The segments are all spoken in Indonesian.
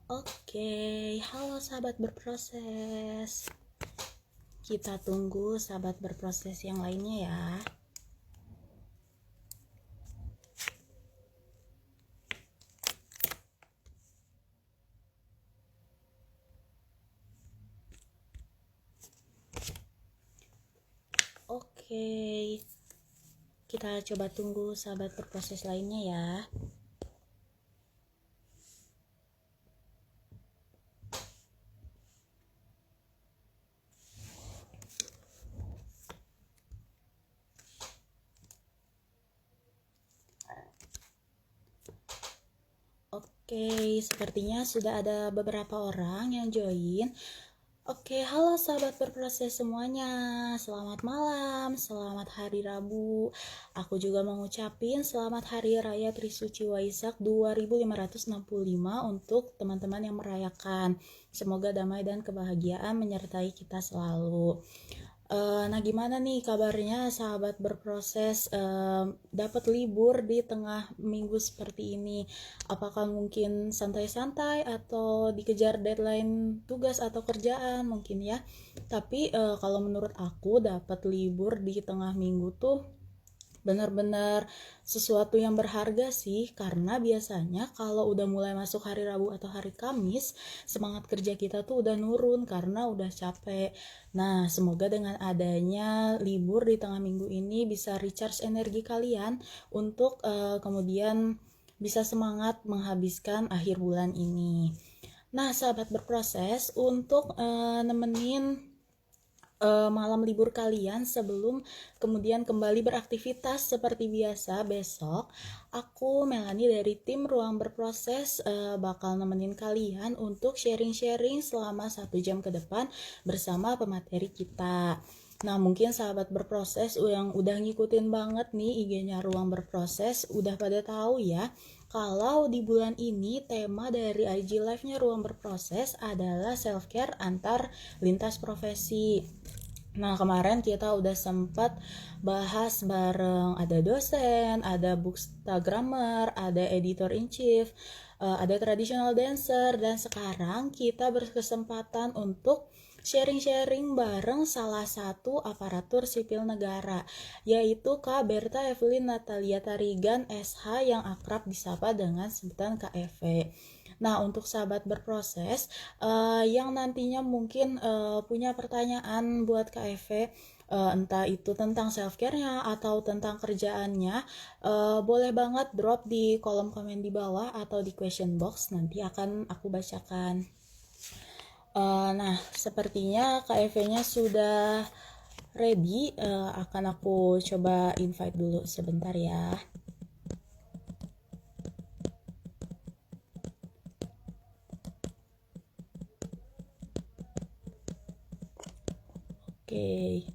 Oke, halo sahabat berproses. Kita tunggu sahabat berproses yang lainnya ya. Oke, kita coba tunggu sahabat berproses lainnya ya. Oke, sepertinya sudah ada beberapa orang yang join. Oke, halo sahabat berproses semuanya. Selamat malam, selamat hari Rabu. Aku juga mau ngucapin selamat Hari Raya Trisuci Waisak 2565 untuk teman-teman yang merayakan. Semoga damai dan kebahagiaan menyertai kita selalu. Nah, gimana nih kabarnya sahabat berproses dapat libur di tengah minggu seperti ini? Apakah mungkin santai-santai atau dikejar deadline tugas atau kerjaan mungkin ya? Tapi kalau menurut aku dapat libur di tengah minggu tuh benar-benar sesuatu yang berharga sih, karena biasanya kalau udah mulai masuk hari Rabu atau hari Kamis, semangat kerja kita tuh udah nurun karena udah capek. Nah, semoga dengan adanya libur di tengah minggu ini bisa recharge energi kalian untuk kemudian bisa semangat menghabiskan akhir bulan ini. Nah, sahabat berproses, untuk nemenin malam libur kalian sebelum kemudian kembali beraktivitas seperti biasa besok, aku Melanie dari tim Ruang Berproses bakal nemenin kalian untuk sharing-sharing selama 1 jam ke depan bersama pemateri kita. Nah, mungkin sahabat berproses yang udah ngikutin banget nih IG-nya Ruang Berproses udah pada tahu ya, kalau di bulan ini tema dari IG Live-nya Ruang Berproses adalah self-care antar lintas profesi. Nah, kemarin kita udah sempat bahas bareng, ada dosen, ada bookstagrammer, ada editor in chief, ada traditional dancer, dan sekarang kita berkesempatan untuk sharing-sharing bareng salah satu aparatur sipil negara, yaitu Kak Berta Evelyn Natalia Tarigan SH yang akrab disapa dengan sebutan KEV. Nah, untuk sahabat berproses yang nantinya mungkin punya pertanyaan buat KFV, entah itu tentang self care-nya atau tentang kerjaannya, boleh banget drop di kolom komen di bawah atau di question box, nanti akan aku bacakan. Nah, sepertinya KFV-nya sudah ready. Akan aku coba invite dulu sebentar ya. Oke.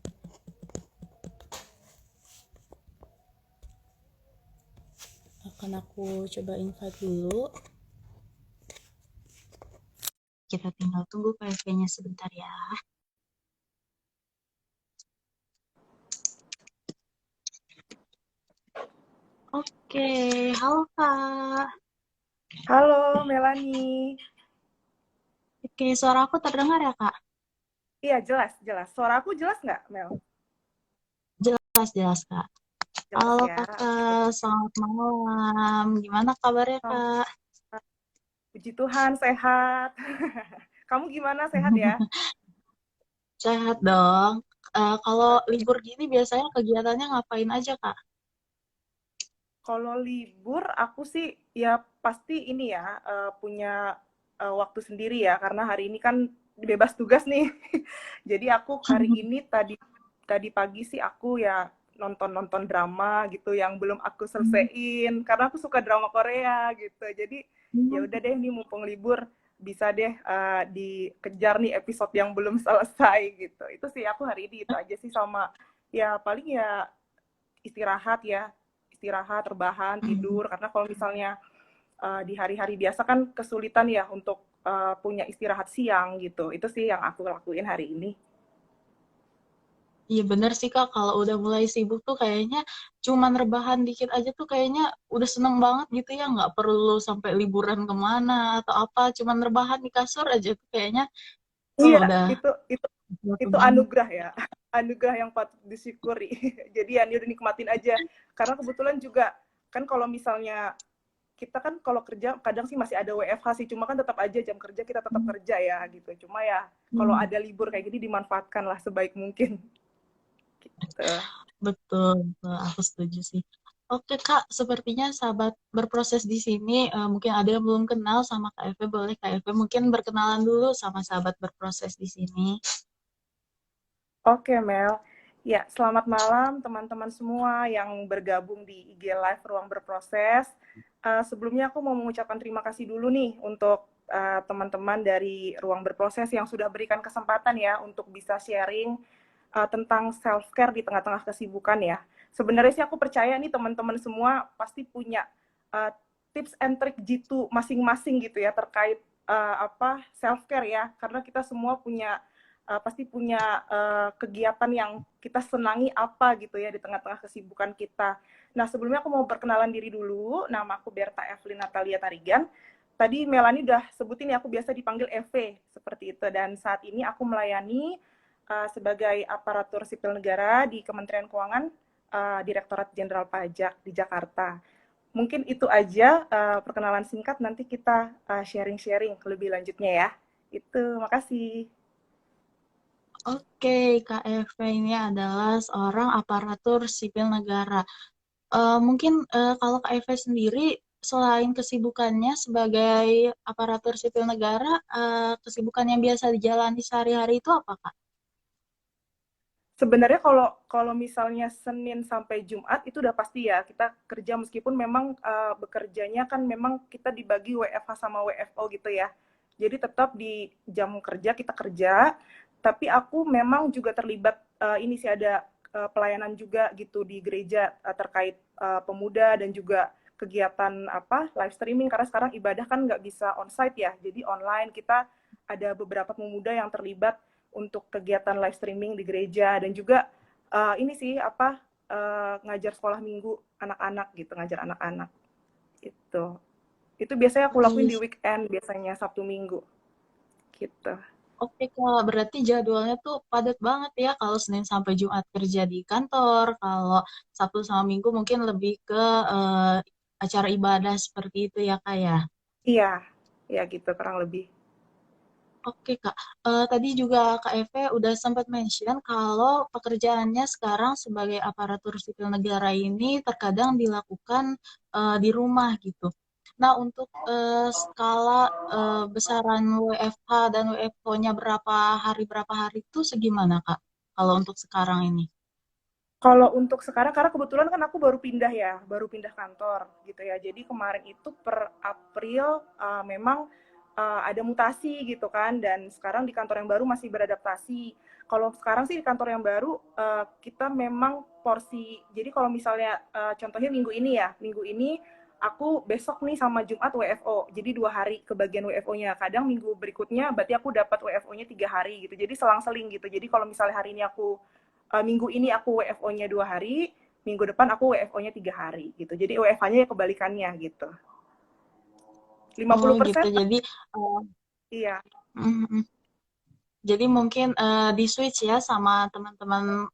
Akan aku coba invite dulu. Kita tinggal tunggu KFV-nya sebentar ya. Oke, halo Kak. Halo Melanie. Oke, suara aku terdengar ya Kak? Iya jelas, jelas. Suara aku jelas nggak, Mel? Jelas, jelas Kak. Jelas Halo ya. Kakak, selamat malam. Gimana kabarnya Kak? Puji Tuhan, sehat. Kamu gimana, sehat ya? Sehat dong. Kalau libur gini biasanya kegiatannya ngapain aja Kak? Kalau libur, aku sih ya pasti ini ya, punya waktu sendiri ya, karena hari ini kan bebas tugas nih. Jadi aku hari ini tadi pagi sih aku ya nonton drama gitu yang belum aku selesaiin karena aku suka drama Korea gitu. Jadi ya udah deh nih mumpung libur bisa deh dikejar nih episode yang belum selesai gitu. Itu sih aku hari ini itu aja sih, sama ya paling ya istirahat ya, istirahat, rebahan, tidur, karena kalau misalnya di hari-hari biasa kan kesulitan ya untuk punya istirahat siang gitu. Itu sih yang aku lakuin hari ini. Iya bener sih Kak, kalau udah mulai sibuk tuh kayaknya cuman rebahan dikit aja tuh kayaknya udah seneng banget gitu ya, nggak perlu sampai liburan kemana atau apa, cuman rebahan di kasur aja tuh kayaknya, oh Iya, udah itu sesuatu itu banget. anugerah ya, anugerah yang patut disyukuri. Jadi ya udah nikmatin aja. Karena kebetulan juga kan kalau misalnya kita kan kalau kerja kadang sih masih ada WFH sih, cuma kan tetap aja jam kerja kita tetap kerja ya gitu. Cuma ya kalau Hmm, ada libur kayak gini dimanfaatkan lah sebaik mungkin gitu. betul, betul, aku setuju sih. Oke Kak, sepertinya sahabat berproses di sini mungkin ada yang belum kenal sama Kak Eve, boleh Kak Eve mungkin berkenalan dulu sama sahabat berproses di sini. Oke, Mel. Ya, selamat malam teman-teman semua yang bergabung di IG Live Ruang Berproses. Sebelumnya aku mau mengucapkan terima kasih dulu nih untuk teman-teman dari Ruang Berproses yang sudah berikan kesempatan ya untuk bisa sharing tentang self-care di tengah-tengah kesibukan ya. Sebenarnya sih aku percaya nih teman-teman semua pasti punya uh, tips and trick jitu masing-masing gitu ya terkait apa self-care ya. Karena kita semua punya pasti punya kegiatan yang kita senangi apa gitu ya di tengah-tengah kesibukan kita. Nah, sebelumnya aku mau perkenalan diri dulu. Nama aku Berta Evelyn Natalia Tarigan. Tadi Melani udah sebutin ya, aku biasa dipanggil EV seperti itu. Dan saat ini aku melayani sebagai aparatur sipil negara di Kementerian Keuangan, Direktorat Jenderal Pajak di Jakarta. Mungkin itu aja perkenalan singkat, nanti kita sharing-sharing lebih lanjutnya ya. Itu, makasih. Oke, KFV ini adalah seorang aparatur sipil negara. Mungkin kalau KFV sendiri, selain kesibukannya sebagai aparatur sipil negara, kesibukan yang biasa dijalani sehari-hari itu apa, Kak? Sebenarnya kalau kalau misalnya Senin sampai Jumat itu udah pasti ya kita kerja, meskipun memang bekerjanya kan memang kita dibagi WFH sama WFO gitu ya. Jadi tetap di jam kerja kita kerja, tapi aku memang juga terlibat ini sih ada pelayanan juga gitu di gereja terkait pemuda dan juga kegiatan apa live streaming, karena sekarang ibadah kan nggak bisa onsite ya, jadi online kita ada beberapa pemuda yang terlibat untuk kegiatan live streaming di gereja, dan juga ini sih apa ngajar sekolah minggu anak-anak gitu, ngajar anak-anak itu. Itu biasanya aku lakuin Wih, di weekend, biasanya Sabtu Minggu gitu. oke Kak, berarti jadwalnya tuh padat banget ya kalau Senin sampai Jumat kerja di kantor, kalau Sabtu sama Minggu mungkin lebih ke eh, acara ibadah seperti itu ya Kak ya. Iya, ya gitu kurang lebih. Oke Kak, tadi juga Kak Eve udah sempat mention kalau pekerjaannya sekarang sebagai aparatur sipil negara ini terkadang dilakukan di rumah gitu. Nah untuk skala besaran WFH dan WFO-nya berapa hari itu segimana Kak? Kalau untuk sekarang ini? Kalau untuk sekarang, karena kebetulan kan aku baru pindah ya, baru pindah kantor gitu ya. Jadi kemarin itu per April memang ada mutasi gitu kan, dan sekarang di kantor yang baru masih beradaptasi. Kalau sekarang sih di kantor yang baru kita memang porsi. Jadi kalau misalnya contohnya minggu ini ya, minggu ini aku besok nih sama Jumat WFO. Jadi 2 hari kebagian WFO-nya. Kadang minggu berikutnya berarti aku dapat WFO-nya 3 hari gitu. Jadi selang-seling gitu. Jadi kalau misalnya hari ini aku minggu ini aku WFO-nya 2 hari, minggu depan aku WFO-nya 3 hari gitu. Jadi WFH-nya ya kebalikannya gitu. Oh 50% gitu, jadi iya. mm, jadi mungkin di switch ya sama teman-teman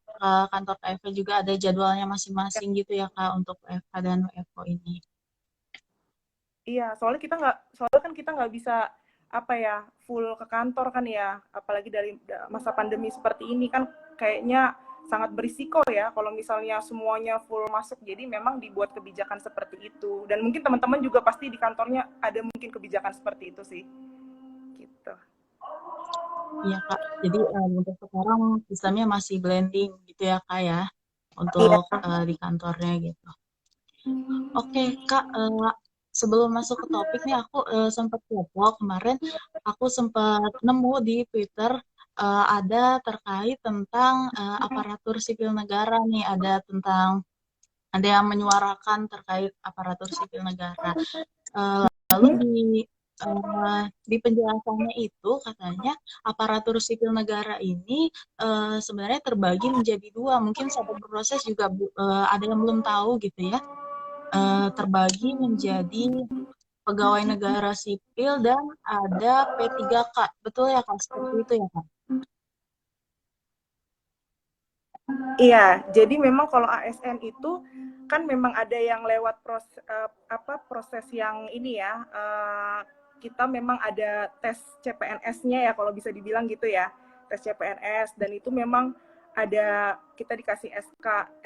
kantor KFV juga ada jadwalnya masing-masing gitu ya Kak untuk WFH dan WFO ini. Iya, soalnya kan kita nggak bisa apa ya full ke kantor kan ya, apalagi dari masa pandemi seperti ini kan kayaknya sangat berisiko ya kalau misalnya semuanya full masuk. Jadi memang dibuat kebijakan seperti itu. Dan mungkin teman-teman juga pasti di kantornya ada mungkin kebijakan seperti itu sih. Gitu. Iya Kak, jadi untuk sekarang sistemnya masih blending gitu ya Kak ya Iya. untuk di kantornya gitu. Oke Kak, sebelum masuk ke topik nih aku sempat kepo kemarin aku sempat nemu di Twitter ada terkait tentang aparatur sipil negara nih, ada yang menyuarakan terkait aparatur sipil negara. Lalu Hmm? di penjelasannya itu katanya aparatur sipil negara ini sebenarnya terbagi menjadi dua. Mungkin sahabat berproses juga ada yang belum tahu gitu ya. Terbagi menjadi pegawai negara sipil dan ada P3K. Betul ya Kak? Seperti itu ya Kak? Iya, jadi memang kalau ASN itu kan memang ada yang lewat proses yang ini ya. Kita memang ada tes CPNS-nya ya kalau bisa dibilang gitu ya. Tes CPNS dan itu memang ada kita dikasih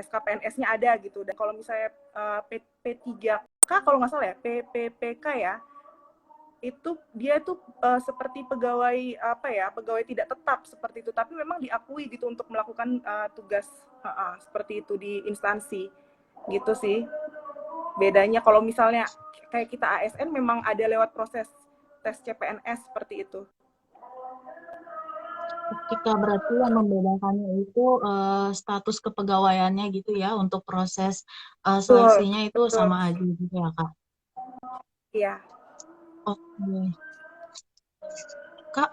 SKPNS-nya ada gitu. Dan kalau misalnya P3K kalau nggak salah ya, PPPK ya, itu dia tuh seperti pegawai apa ya, pegawai tidak tetap seperti itu, tapi memang diakui gitu untuk melakukan tugas seperti itu di instansi gitu sih. Bedanya kalau misalnya kayak kita ASN memang ada lewat proses tes CPNS seperti itu. Ketika berarti yang membedakannya itu status kepegawaiannya gitu ya, untuk proses Betul, seleksinya itu betul. sama aja gitu ya Kak. Iya. Oke. Kak,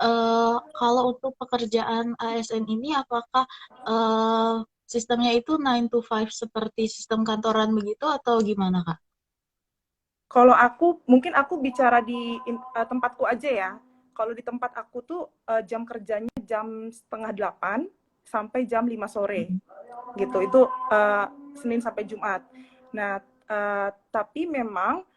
kalau untuk pekerjaan ASN ini apakah eh, sistemnya itu 9 to 5 seperti sistem kantoran begitu atau gimana Kak? Kalau aku, mungkin aku bicara di tempatku aja ya. Kalau di tempat aku tuh jam kerjanya jam setengah 8 sampai jam 5 sore. Gitu, itu Senin sampai Jumat. Nah, tapi memang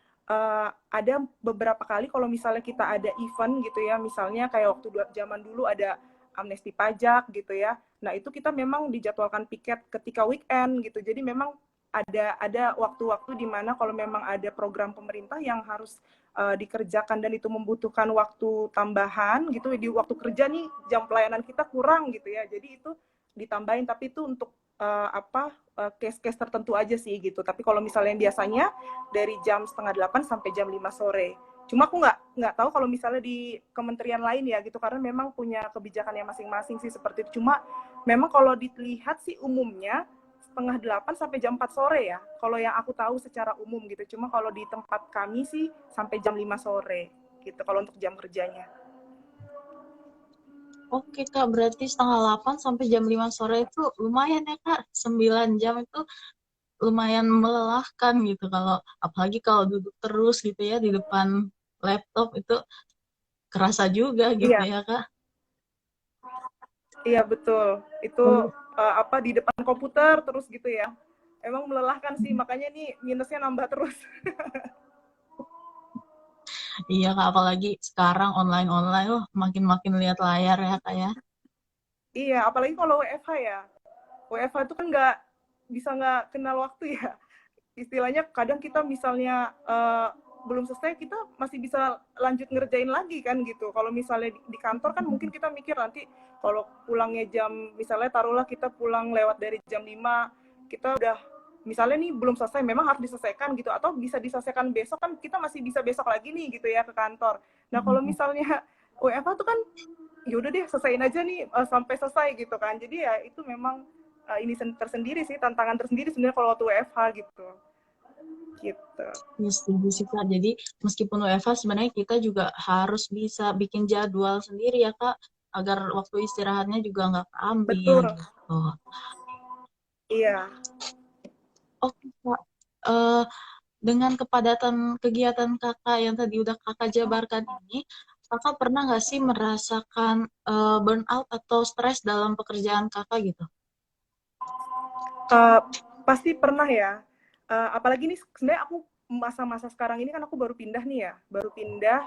ada beberapa kali kalau misalnya kita ada event gitu ya, misalnya kayak waktu zaman dulu ada amnesti pajak gitu ya. Nah, itu kita memang dijadwalkan piket ketika weekend gitu. Jadi memang ada waktu-waktu di mana kalau memang ada program pemerintah yang harus dikerjakan dan itu membutuhkan waktu tambahan gitu di waktu kerja nih, jam pelayanan kita kurang gitu ya. Jadi itu ditambahin, tapi itu untuk case-case tertentu aja sih gitu. Tapi kalau misalnya biasanya dari jam setengah 8 sampai jam 5 sore. Cuma aku nggak tahu kalau misalnya di kementerian lain ya gitu, karena memang punya kebijakannya masing-masing sih seperti itu. Cuma memang kalau dilihat sih umumnya setengah 8 sampai jam 4 sore ya. Kalau yang aku tahu secara umum gitu. Cuma kalau di tempat kami sih sampai jam 5 sore gitu kalau untuk jam kerjanya. Oke Kak, berarti setengah 8 sampai jam 5 sore itu lumayan ya Kak. 9 jam itu lumayan melelahkan gitu, kalau apalagi kalau duduk terus gitu ya di depan laptop itu kerasa juga gitu Iya, ya Kak. iya betul. Itu Oh, di depan komputer terus gitu ya. Emang melelahkan sih, makanya nih minusnya nambah terus. iya Kak, apalagi sekarang online-online loh, makin-makin lihat layar ya Kak ya. Iya, apalagi kalau WFH ya. WFH itu kan nggak kenal waktu ya. Istilahnya kadang kita misalnya belum selesai, kita masih bisa lanjut ngerjain lagi kan gitu. Kalau misalnya di kantor kan mungkin kita mikir nanti kalau pulangnya misalnya taruhlah kita pulang lewat dari jam 5, kita udah misalnya nih belum selesai, memang harus diselesaikan gitu, atau bisa diselesaikan besok kan kita masih bisa besok lagi nih gitu ya ke kantor. Nah kalau misalnya WFH tuh kan ya udah deh selesaiin aja nih sampai selesai gitu kan. Jadi ya itu memang ini tersendiri sih, tantangan tersendiri sebenarnya kalau waktu WFH gitu. Gitu. Ya, setuju sih Kak. Jadi meskipun WFH sebenarnya kita juga harus bisa bikin jadwal sendiri ya Kak, agar waktu istirahatnya juga nggak keambil Betul. gitu. Iya. Oke Kak. Eh, dengan kepadatan kegiatan kakak yang tadi udah kakak jabarkan ini, kakak pernah nggak sih merasakan burnout atau stres dalam pekerjaan kakak gitu? Uh, pasti pernah ya. Apalagi nih sebenarnya aku masa-masa sekarang ini kan aku baru pindah nih ya, baru pindah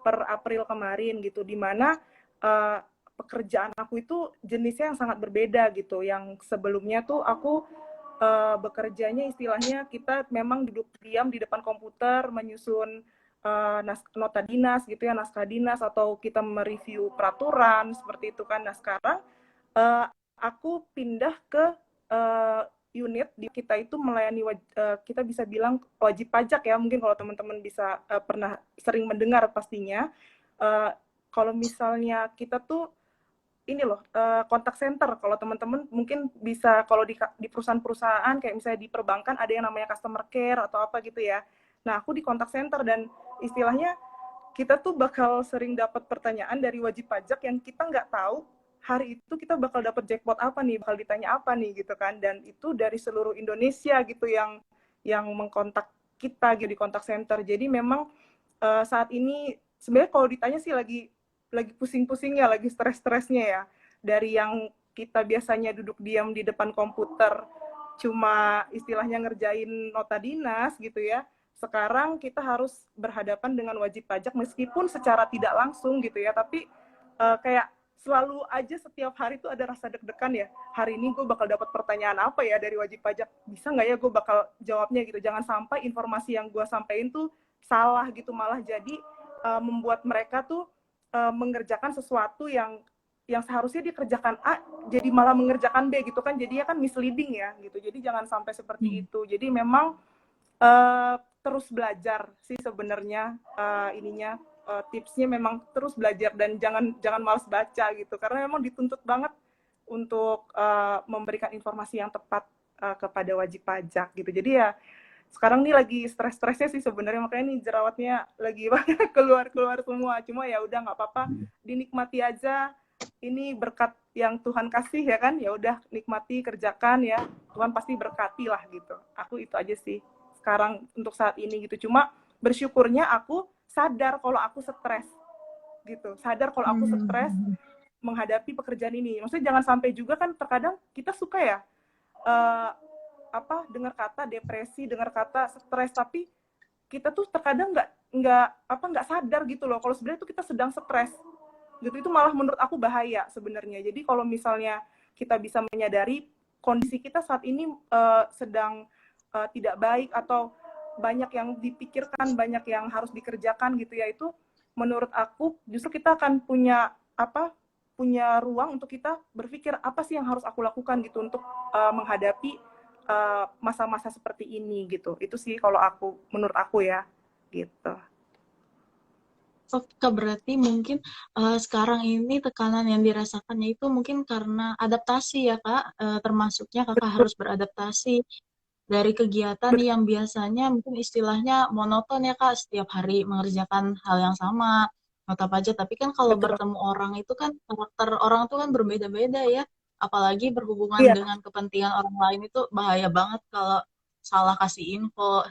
per April kemarin gitu, dimana pekerjaan aku itu jenisnya yang sangat berbeda gitu. Yang sebelumnya tuh aku bekerjanya istilahnya kita memang duduk diam di depan komputer menyusun nota dinas gitu ya, naskah dinas, atau kita mereview peraturan seperti itu kan. Nah sekarang uh, aku pindah ke uh, unit di kita itu melayani kita bisa bilang wajib pajak ya, mungkin kalau teman-teman bisa pernah sering mendengar pastinya. uh, Kalau misalnya kita tuh ini loh, kontak center, kalau teman-teman mungkin bisa, kalau di perusahaan-perusahaan kayak misalnya di perbankan ada yang namanya customer care atau apa gitu ya. Nah aku di kontak center dan istilahnya kita tuh bakal sering dapat pertanyaan dari wajib pajak yang kita nggak tahu hari itu kita bakal dapat jackpot apa nih, bakal ditanya apa nih gitu kan. Dan itu dari seluruh Indonesia gitu yang mengkontak kita gitu di kontak center. Jadi memang saat ini sebenarnya kalau ditanya sih lagi pusing-pusingnya, lagi stres-stresnya ya. Dari yang kita biasanya duduk diam di depan komputer cuma istilahnya ngerjain nota dinas gitu ya. Sekarang kita harus berhadapan dengan wajib pajak meskipun secara tidak langsung gitu ya, tapi kayak selalu aja setiap hari tuh ada rasa deg-degan ya. Hari ini gue bakal dapat pertanyaan apa ya dari wajib pajak, bisa nggak ya gue bakal jawabnya gitu. Jangan sampai informasi yang gue sampaikan tuh salah gitu, malah jadi membuat mereka tuh mengerjakan sesuatu yang seharusnya dikerjakan A jadi malah mengerjakan B gitu kan, jadinya kan misleading ya gitu. Jadi jangan sampai seperti itu. Jadi memang terus belajar sih sebenarnya, ininya tipsnya memang terus belajar dan jangan malas baca gitu, karena memang dituntut banget untuk memberikan informasi yang tepat kepada wajib pajak gitu. Jadi ya sekarang nih lagi stres-stresnya sih sebenarnya, makanya nih jerawatnya lagi keluar semua. Cuma ya udah nggak apa-apa, dinikmati aja. Ini berkat yang Tuhan kasih ya kan, ya udah nikmati, kerjakan ya, Tuhan pasti berkati lah gitu. Aku itu aja sih sekarang untuk saat ini gitu. Cuma bersyukurnya aku sadar kalau aku stres gitu, sadar kalau aku stres menghadapi pekerjaan ini. Maksudnya jangan sampai juga kan terkadang kita suka ya dengar kata depresi, dengar kata stres, tapi kita tuh terkadang nggak sadar gitu loh kalau sebenarnya itu kita sedang stres gitu. Itu malah menurut aku bahaya sebenarnya. Jadi kalau misalnya kita bisa menyadari kondisi kita saat ini sedang tidak baik atau banyak yang dipikirkan, banyak yang harus dikerjakan gitu ya, itu menurut aku justru kita akan punya ruang untuk kita berpikir apa sih yang harus aku lakukan gitu untuk menghadapi masa-masa seperti ini gitu. Itu sih kalau menurut aku ya gitu. Kak, berarti mungkin sekarang ini tekanan yang dirasakannya itu mungkin karena adaptasi ya Kak, termasuknya Kakak Betul, harus beradaptasi dari kegiatan betul. yang biasanya mungkin istilahnya monoton ya Kak, setiap hari mengerjakan hal yang sama, tetap aja. Tapi kan kalau Betul. bertemu orang itu kan karakter orang itu kan berbeda-beda ya, apalagi berhubungan Iya, dengan kepentingan orang lain itu bahaya banget kalau salah kasih info.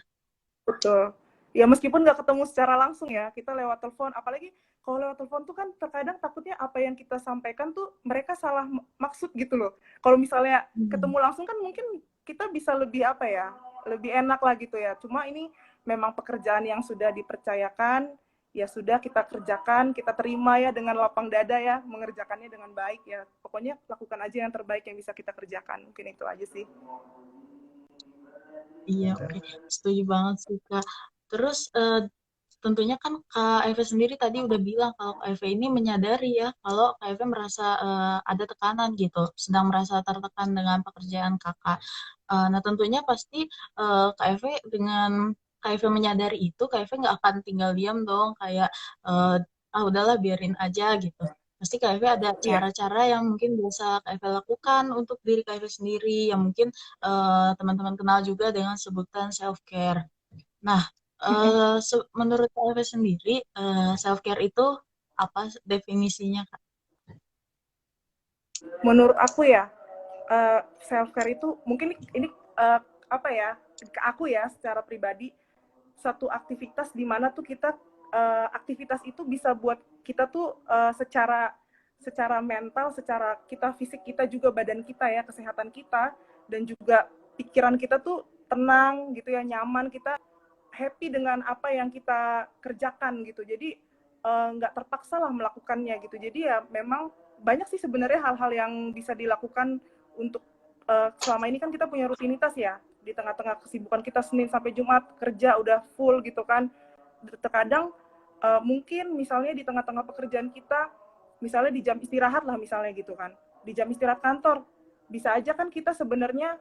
betul. Ya meskipun nggak ketemu secara langsung ya, kita lewat telepon. Apalagi kalau lewat telepon tuh kan terkadang takutnya apa yang kita sampaikan tuh mereka salah maksud gitu loh. Kalau misalnya ketemu langsung kan mungkin kita bisa lebih lebih enak lah gitu ya. Cuma ini memang pekerjaan yang sudah dipercayakan, ya sudah kita kerjakan, kita terima ya dengan lapang dada ya, mengerjakannya dengan baik ya. Pokoknya lakukan aja yang terbaik yang bisa kita kerjakan. Mungkin itu aja sih. Iya, oke. Setuju banget sih, Kak. Terus tentunya kan Kak Eve sendiri tadi udah bilang kalau Kak Eve ini menyadari ya kalau Kak Eve merasa ada tekanan gitu, sedang merasa tertekan dengan pekerjaan Kakak. Nah, tentunya pasti Kak Eve dengan Kak Eve menyadari itu, Kak Eve nggak akan tinggal diam dong, kayak udahlah biarin aja gitu. Pasti Kak Eve ada Iya. cara-cara yang mungkin bisa Kak Eve lakukan untuk diri Kak Eve sendiri, yang mungkin teman-teman kenal juga dengan sebutan self-care. Nah, menurut Kak Eve sendiri, self-care itu apa definisinya, Kak? Menurut aku ya, self care itu mungkin ini ke aku ya secara pribadi, satu aktivitas di mana tuh kita aktivitas itu bisa buat kita tuh secara mental, secara kita fisik kita juga badan kita ya, kesehatan kita dan juga pikiran kita tuh tenang gitu ya, nyaman, kita happy dengan apa yang kita kerjakan gitu. Jadi nggak terpaksa lah melakukannya gitu. Jadi ya memang banyak sih sebenarnya hal-hal yang bisa dilakukan untuk selama ini kan kita punya rutinitas ya, di tengah-tengah kesibukan kita Senin sampai Jumat kerja udah full gitu kan. Terkadang mungkin misalnya di tengah-tengah pekerjaan kita, misalnya di jam istirahat lah misalnya gitu kan, di jam istirahat kantor, bisa aja kan kita sebenarnya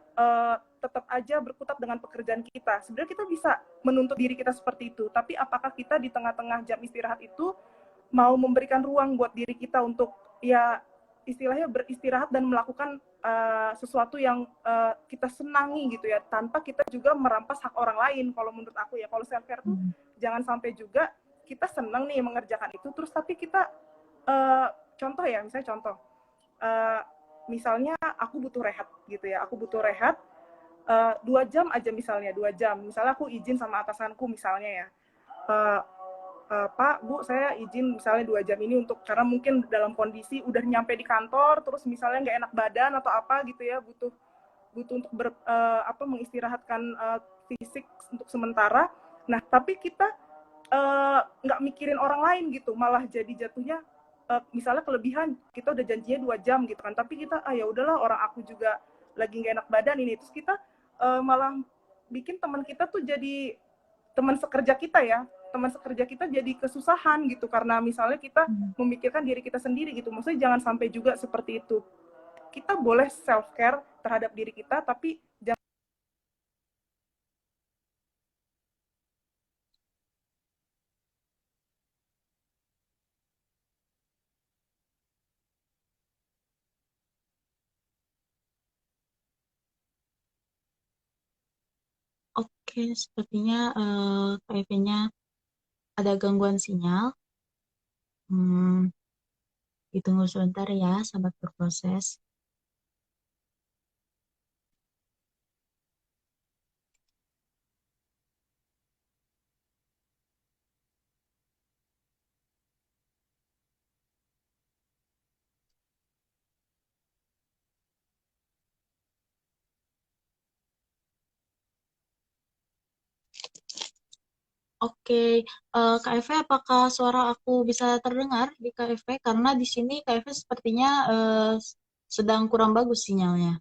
tetap aja berkutat dengan pekerjaan kita. Sebenarnya kita bisa menuntut diri kita seperti itu, tapi apakah kita di tengah-tengah jam istirahat itu mau memberikan ruang buat diri kita untuk ya istilahnya beristirahat dan melakukan sesuatu yang kita senangi gitu ya, tanpa kita juga merampas hak orang lain. Kalau menurut aku ya, kalau self care tuh jangan sampai juga kita senang nih mengerjakan itu, terus tapi kita contoh ya, misalnya contoh, misalnya aku butuh rehat gitu ya, aku butuh rehat 2 jam aja, misalnya 2 jam, misalnya aku izin sama atasanku misalnya ya, uh, Pak, Bu, saya izin misalnya 2 jam ini untuk, karena mungkin dalam kondisi udah nyampe di kantor, terus misalnya nggak enak badan atau apa gitu ya, butuh untuk mengistirahatkan fisik untuk sementara. Nah, tapi kita nggak mikirin orang lain gitu, malah jadi jatuhnya misalnya kelebihan, kita udah janjinya 2 jam gitu kan, tapi kita ya udahlah, orang aku juga lagi nggak enak badan ini, terus kita malah bikin teman kita tuh jadi teman sekerja kita ya, teman sekerja kita jadi kesusahan gitu, karena misalnya kita memikirkan diri kita sendiri gitu. Maksudnya jangan sampai juga seperti itu. Kita boleh self care terhadap diri kita, tapi jangan. Oke, sepertinya KIV-nya ada gangguan sinyal. Hmm, ditunggu sebentar ya, sahabat berproses. Oke, KFV, apakah suara aku bisa terdengar di KFV? Karena di sini KFV sepertinya sedang kurang bagus sinyalnya.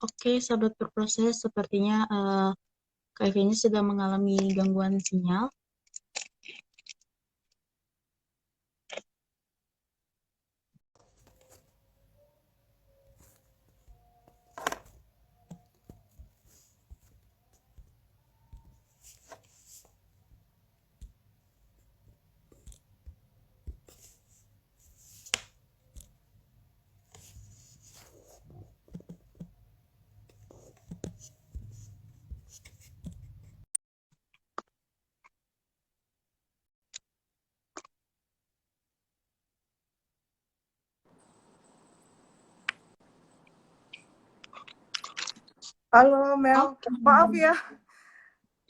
Oke, sahabat berproses, sepertinya KFV-nya sedang mengalami gangguan sinyal. Halo Mel, Oke, maaf ya,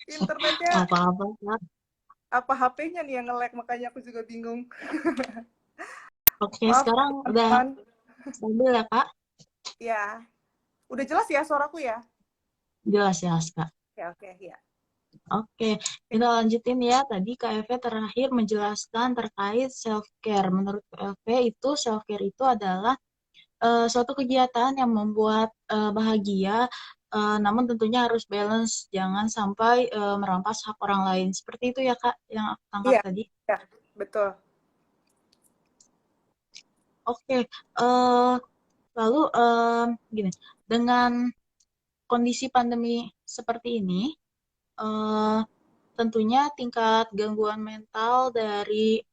internetnya apa-apa, Kak. apa HP-nya nih yang nge-lag, makanya aku juga bingung. Oke, Maaf sekarang udah teman-teman. stabil ya, Kak? Ya, udah jelas ya suaraku ya? Jelas ya, Kak. Ya, oke, ya. Oke, kita lanjutin ya. Tadi KFV terakhir menjelaskan terkait self-care. Menurut KFV itu self-care itu adalah suatu kegiatan yang membuat bahagia, namun tentunya harus balance, jangan sampai merampas hak orang lain. Seperti itu ya, Kak, yang aku tangkap Iya, tadi. ya, betul. Oke, lalu gini, dengan kondisi pandemi seperti ini, eh, tentunya tingkat gangguan mental dari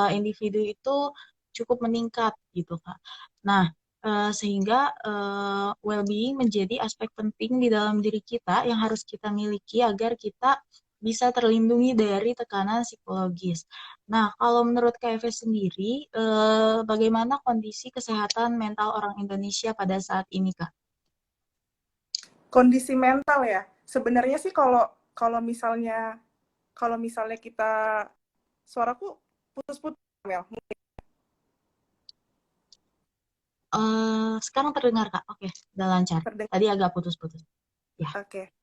individu itu cukup meningkat gitu, Kak. Nah, sehingga well-being menjadi aspek penting di dalam diri kita yang harus kita miliki agar kita bisa terlindungi dari tekanan psikologis. Nah, kalau menurut KFV sendiri, bagaimana kondisi kesehatan mental orang Indonesia pada saat ini, Kak? Kondisi mental ya. Sebenarnya sih kalau kalau misalnya kalau misalnya kita, suaraku putus-putus Mel. Sekarang terdengar, Kak? Oke, udah lancar. Terdengar. Tadi agak putus-putus. Ya. Oke.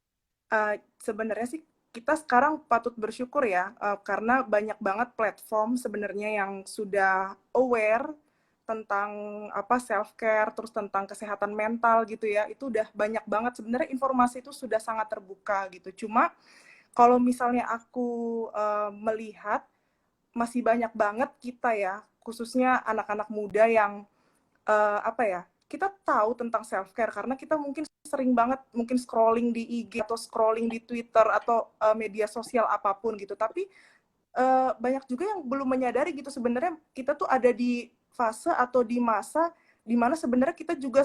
Sebenarnya sih kita sekarang patut bersyukur ya, karena banyak banget platform sebenarnya yang sudah aware tentang apa self care, terus tentang kesehatan mental gitu ya. Itu udah banyak banget sebenarnya, informasi itu sudah sangat terbuka gitu. Cuma kalau misalnya aku melihat masih banyak banget kita ya, khususnya anak-anak muda yang apa ya, kita tahu tentang self care karena kita mungkin sering banget mungkin scrolling di IG atau scrolling di Twitter atau media sosial apapun gitu, tapi banyak juga yang belum menyadari gitu sebenarnya kita tuh ada di fase atau di masa di mana sebenarnya kita juga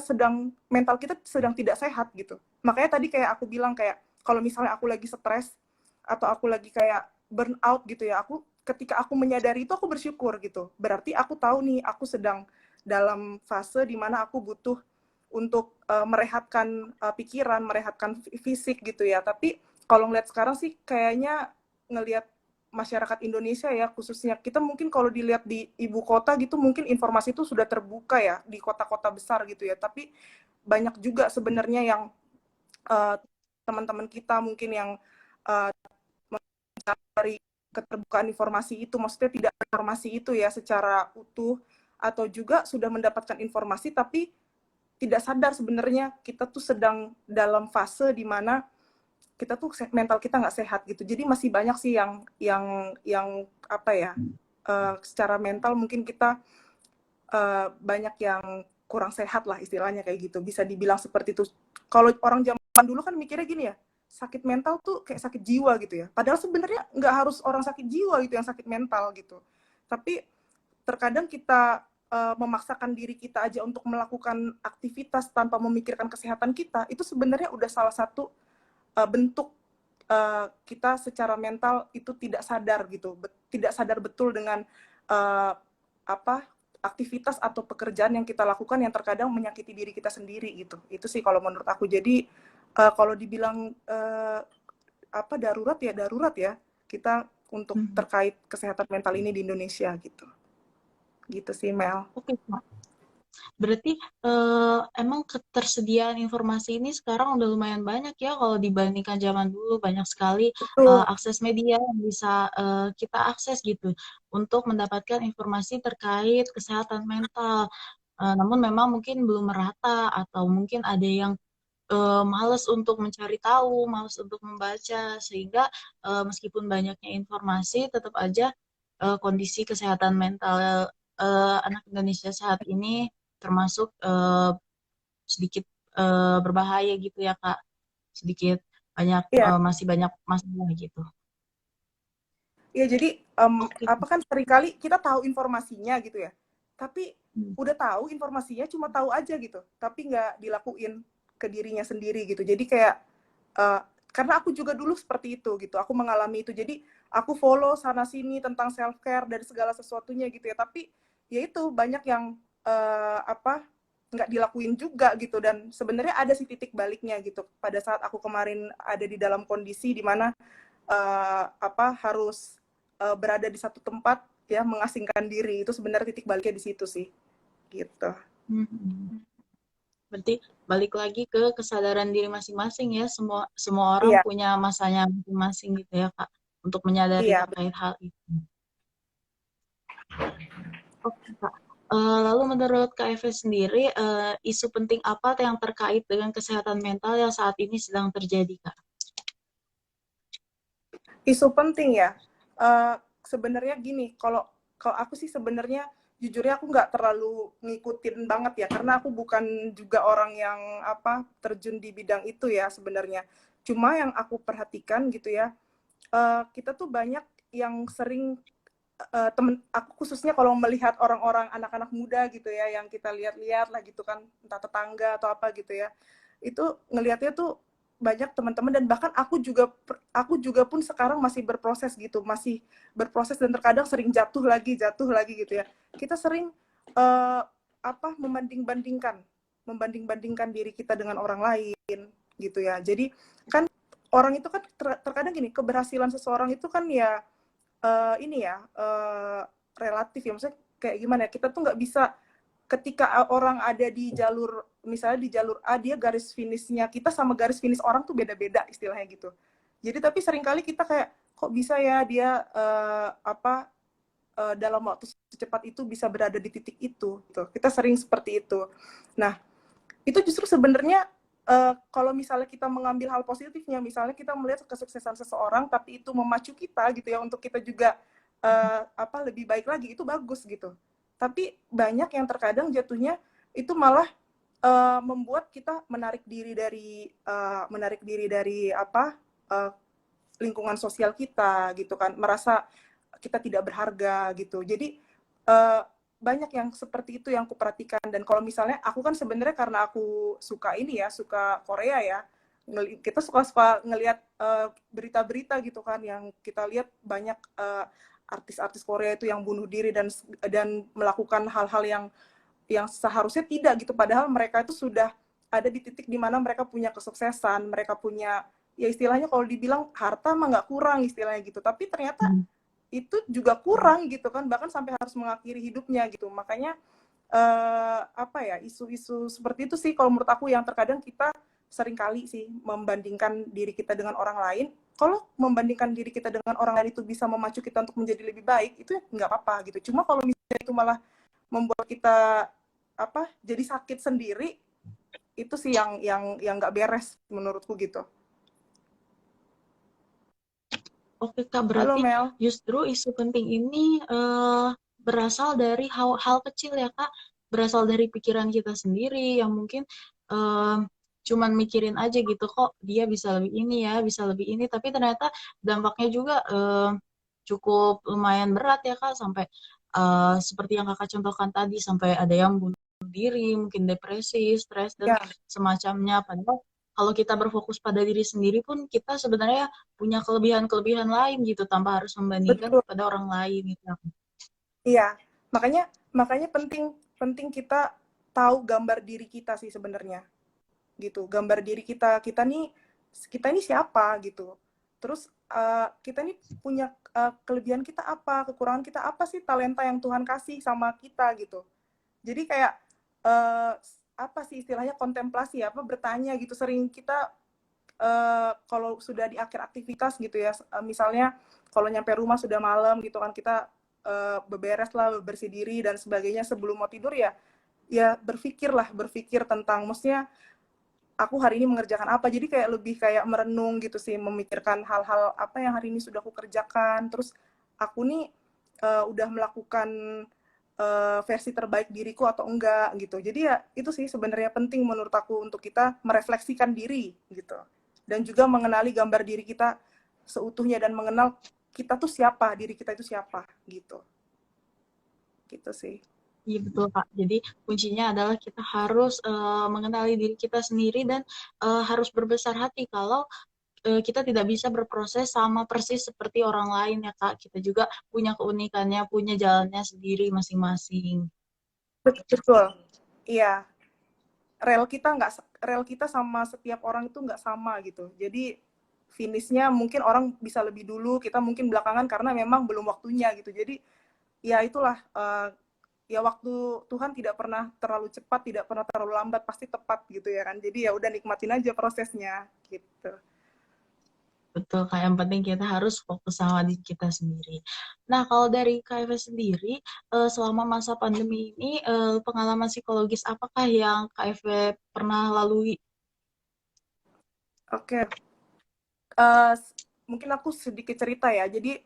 mental kita sedang tidak sehat gitu. Makanya tadi kayak aku bilang kayak kalau misalnya aku lagi stres atau aku lagi kayak burnout gitu ya, ketika aku menyadari itu aku bersyukur gitu. Berarti aku tahu nih aku sedang dalam fase di mana aku butuh untuk merehatkan pikiran, merehatkan fisik gitu ya. Tapi kalau ngeliat sekarang sih kayaknya ngelihat masyarakat Indonesia ya khususnya kita mungkin kalau dilihat di ibu kota gitu mungkin informasi itu sudah terbuka ya di kota-kota besar gitu ya, tapi banyak juga sebenarnya yang uh, teman-teman kita mungkin yang uh, mencari keterbukaan informasi itu, maksudnya tidak informasi itu ya secara utuh, atau juga sudah mendapatkan informasi tapi tidak sadar sebenarnya kita tuh sedang dalam fase di mana kita tuh mental kita nggak sehat gitu. Jadi masih banyak sih yang apa ya, secara mental mungkin kita banyak yang kurang sehat lah istilahnya kayak gitu. Bisa dibilang seperti itu. Kalau orang zaman dulu kan mikirnya gini ya, sakit mental tuh kayak sakit jiwa gitu ya. Padahal sebenarnya nggak harus orang sakit jiwa gitu yang sakit mental gitu. Tapi terkadang kita memaksakan diri kita aja untuk melakukan aktivitas tanpa memikirkan kesehatan kita, itu sebenarnya udah salah satu bentuk kita secara mental itu tidak sadar gitu, tidak sadar betul dengan apa aktivitas atau pekerjaan yang kita lakukan yang terkadang menyakiti diri kita sendiri gitu. Itu sih kalau menurut aku. Jadi kalau dibilang apa darurat ya kita untuk terkait kesehatan mental ini di Indonesia gitu. Gitu sih Mel. Oke, Kak. Berarti emang ketersediaan informasi ini sekarang udah lumayan banyak ya kalau dibandingkan zaman dulu. Banyak sekali Betul. akses media yang bisa kita akses gitu untuk mendapatkan informasi terkait kesehatan mental. Namun memang mungkin belum merata atau mungkin ada yang males untuk mencari tahu, males untuk membaca, sehingga meskipun banyaknya informasi, tetap aja kondisi kesehatan mental anak Indonesia saat ini termasuk sedikit berbahaya gitu ya Kak, sedikit banyak Iya. masih banyak masalah gitu. Ya jadi Oke. apa kan seringkali kita tahu informasinya gitu ya. Tapi Hmm. udah tahu informasinya cuma tahu aja gitu, tapi nggak dilakuin ke dirinya sendiri gitu. Jadi kayak karena aku juga dulu seperti itu gitu. Aku mengalami itu. Jadi aku follow sana sini tentang self care dan segala sesuatunya gitu ya. Tapi ya itu banyak yang apa nggak dilakuin juga gitu, dan sebenarnya ada sih titik baliknya gitu pada saat aku kemarin ada di dalam kondisi di mana apa harus berada di satu tempat ya mengasingkan diri. Itu sebenarnya titik baliknya di situ sih gitu. Hmm. Berarti balik lagi ke kesadaran diri masing-masing ya. Semua orang Iya, punya masanya masing-masing gitu ya Kak, untuk menyadari iya. terkait hal itu. Oke Kak. Lalu menurut Kak Eve sendiri, isu penting apa yang terkait dengan kesehatan mental yang saat ini sedang terjadi Kak? Isu penting ya. Sebenarnya gini, kalau kalau aku sih sebenarnya jujurnya aku nggak terlalu ngikutin banget ya, karena aku bukan juga orang yang apa terjun di bidang itu ya sebenarnya. Cuma yang aku perhatikan gitu ya, kita tuh banyak yang sering temen aku khususnya kalau melihat orang-orang anak-anak muda gitu ya yang kita lihat-lihat lah gitu kan, entah tetangga atau apa gitu ya, itu ngelihatnya tuh banyak teman-teman, dan bahkan aku juga pun sekarang masih berproses gitu, masih berproses dan terkadang sering jatuh lagi gitu ya. Kita sering uh, apa membanding-bandingkan diri kita dengan orang lain gitu ya. Jadi kan orang itu kan terkadang gini, keberhasilan seseorang itu kan ya ini ya relatif ya, maksudnya kayak gimana ya, kita tuh nggak bisa ketika orang ada di jalur, misalnya di jalur A, dia garis finishnya kita sama garis finish orang tuh beda-beda istilahnya gitu. Jadi tapi seringkali kita kayak kok bisa ya dia apa dalam waktu secepat itu bisa berada di titik itu gitu. Kita sering seperti itu. Nah itu justru sebenarnya kalau misalnya kita mengambil hal positifnya, misalnya kita melihat kesuksesan seseorang tapi itu memacu kita gitu ya untuk kita juga apa lebih baik lagi, itu bagus gitu. Tapi banyak yang terkadang jatuhnya itu malah membuat kita menarik diri dari apa lingkungan sosial kita gitu kan, merasa kita tidak berharga gitu. Jadi uh, banyak yang seperti itu yang kuperhatikan. Dan kalau misalnya aku kan sebenarnya karena aku suka ini ya, suka Korea ya, kita suka ngelihat berita-berita gitu kan, yang kita lihat banyak artis-artis Korea itu yang bunuh diri dan melakukan hal-hal yang seharusnya tidak gitu, padahal mereka itu sudah ada di titik di mana mereka punya kesuksesan, mereka punya, ya istilahnya kalau dibilang harta mah nggak kurang istilahnya gitu, tapi ternyata itu juga kurang gitu kan, bahkan sampai harus mengakhiri hidupnya gitu. Makanya apa ya, isu-isu seperti itu sih kalau menurut aku yang terkadang kita seringkali sih membandingkan diri kita dengan orang lain. Kalau membandingkan diri kita dengan orang lain itu bisa memacu kita untuk menjadi lebih baik, itu nggak apa-apa gitu. Cuma kalau misalnya itu malah membuat kita jadi sakit sendiri, itu sih yang nggak beres menurutku gitu. Oke Kak, Halo berarti Mel. justru isu penting ini berasal dari hal kecil ya Kak, berasal dari pikiran kita sendiri yang mungkin eh, cuman mikirin aja gitu, kok dia bisa lebih ini ya, bisa lebih ini, tapi ternyata dampaknya juga cukup lumayan berat ya Kak, sampai seperti yang Kakak contohkan tadi, sampai ada yang bunuh diri, mungkin depresi, stres, dan Ya, semacamnya. Padahal kalau kita berfokus pada diri sendiri pun kita sebenarnya punya kelebihan-kelebihan lain gitu tanpa harus membandingkan betul. kepada orang lain gitu. Iya, makanya penting penting kita tahu gambar diri kita sih sebenarnya gitu, gambar diri kita nih siapa gitu, terus kita nih punya kelebihan kita apa, kekurangan kita apa sih, talenta yang Tuhan kasih sama kita gitu. Jadi kayak uh, apa sih istilahnya, kontemplasi apa, bertanya gitu. Sering kita kalau sudah di akhir aktivitas gitu ya, misalnya kalau nyampe rumah sudah malam gitu kan, kita beberes lah, bersih diri dan sebagainya sebelum mau tidur, ya berpikir tentang, maksudnya aku hari ini mengerjakan apa. Jadi kayak lebih kayak merenung gitu sih, memikirkan hal-hal apa yang hari ini sudah aku kerjakan, terus aku nih udah melakukan versi terbaik diriku atau enggak gitu. Jadi ya itu sih sebenarnya penting menurut aku, untuk kita merefleksikan diri gitu. Dan juga mengenali gambar diri kita seutuhnya, dan mengenal kita tuh siapa, diri kita itu siapa gitu. Gitu sih. Iya betul Kak. Jadi kuncinya adalah kita harus mengenali diri kita sendiri dan harus berbesar hati kalau kita tidak bisa berproses sama persis seperti orang lain ya Kak. Kita juga punya keunikannya, punya jalannya sendiri masing-masing. Betul. Iya, rel kita sama setiap orang itu nggak sama gitu. Jadi finishnya mungkin orang bisa lebih dulu, kita mungkin belakangan karena memang belum waktunya gitu. Jadi ya itulah, ya waktu Tuhan tidak pernah terlalu cepat, tidak pernah terlalu lambat, pasti tepat gitu ya kan. Jadi ya udah, nikmatin aja prosesnya gitu. Betul, Kak. Yang penting kita harus fokus sama diri kita sendiri. Nah, kalau dari KFV sendiri, selama masa pandemi ini, pengalaman psikologis apakah yang KFV pernah lalui? Oke. Uh, Mungkin aku sedikit cerita ya. Jadi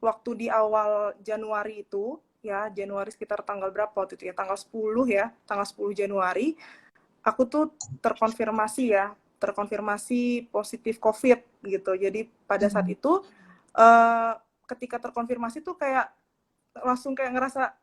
waktu di awal Januari itu, ya Januari sekitar tanggal berapa waktu itu ya, tanggal 10 ya, tanggal 10 Januari, aku tuh terkonfirmasi positif COVID gitu. Jadi pada saat itu ketika terkonfirmasi tuh kayak langsung kayak ngerasa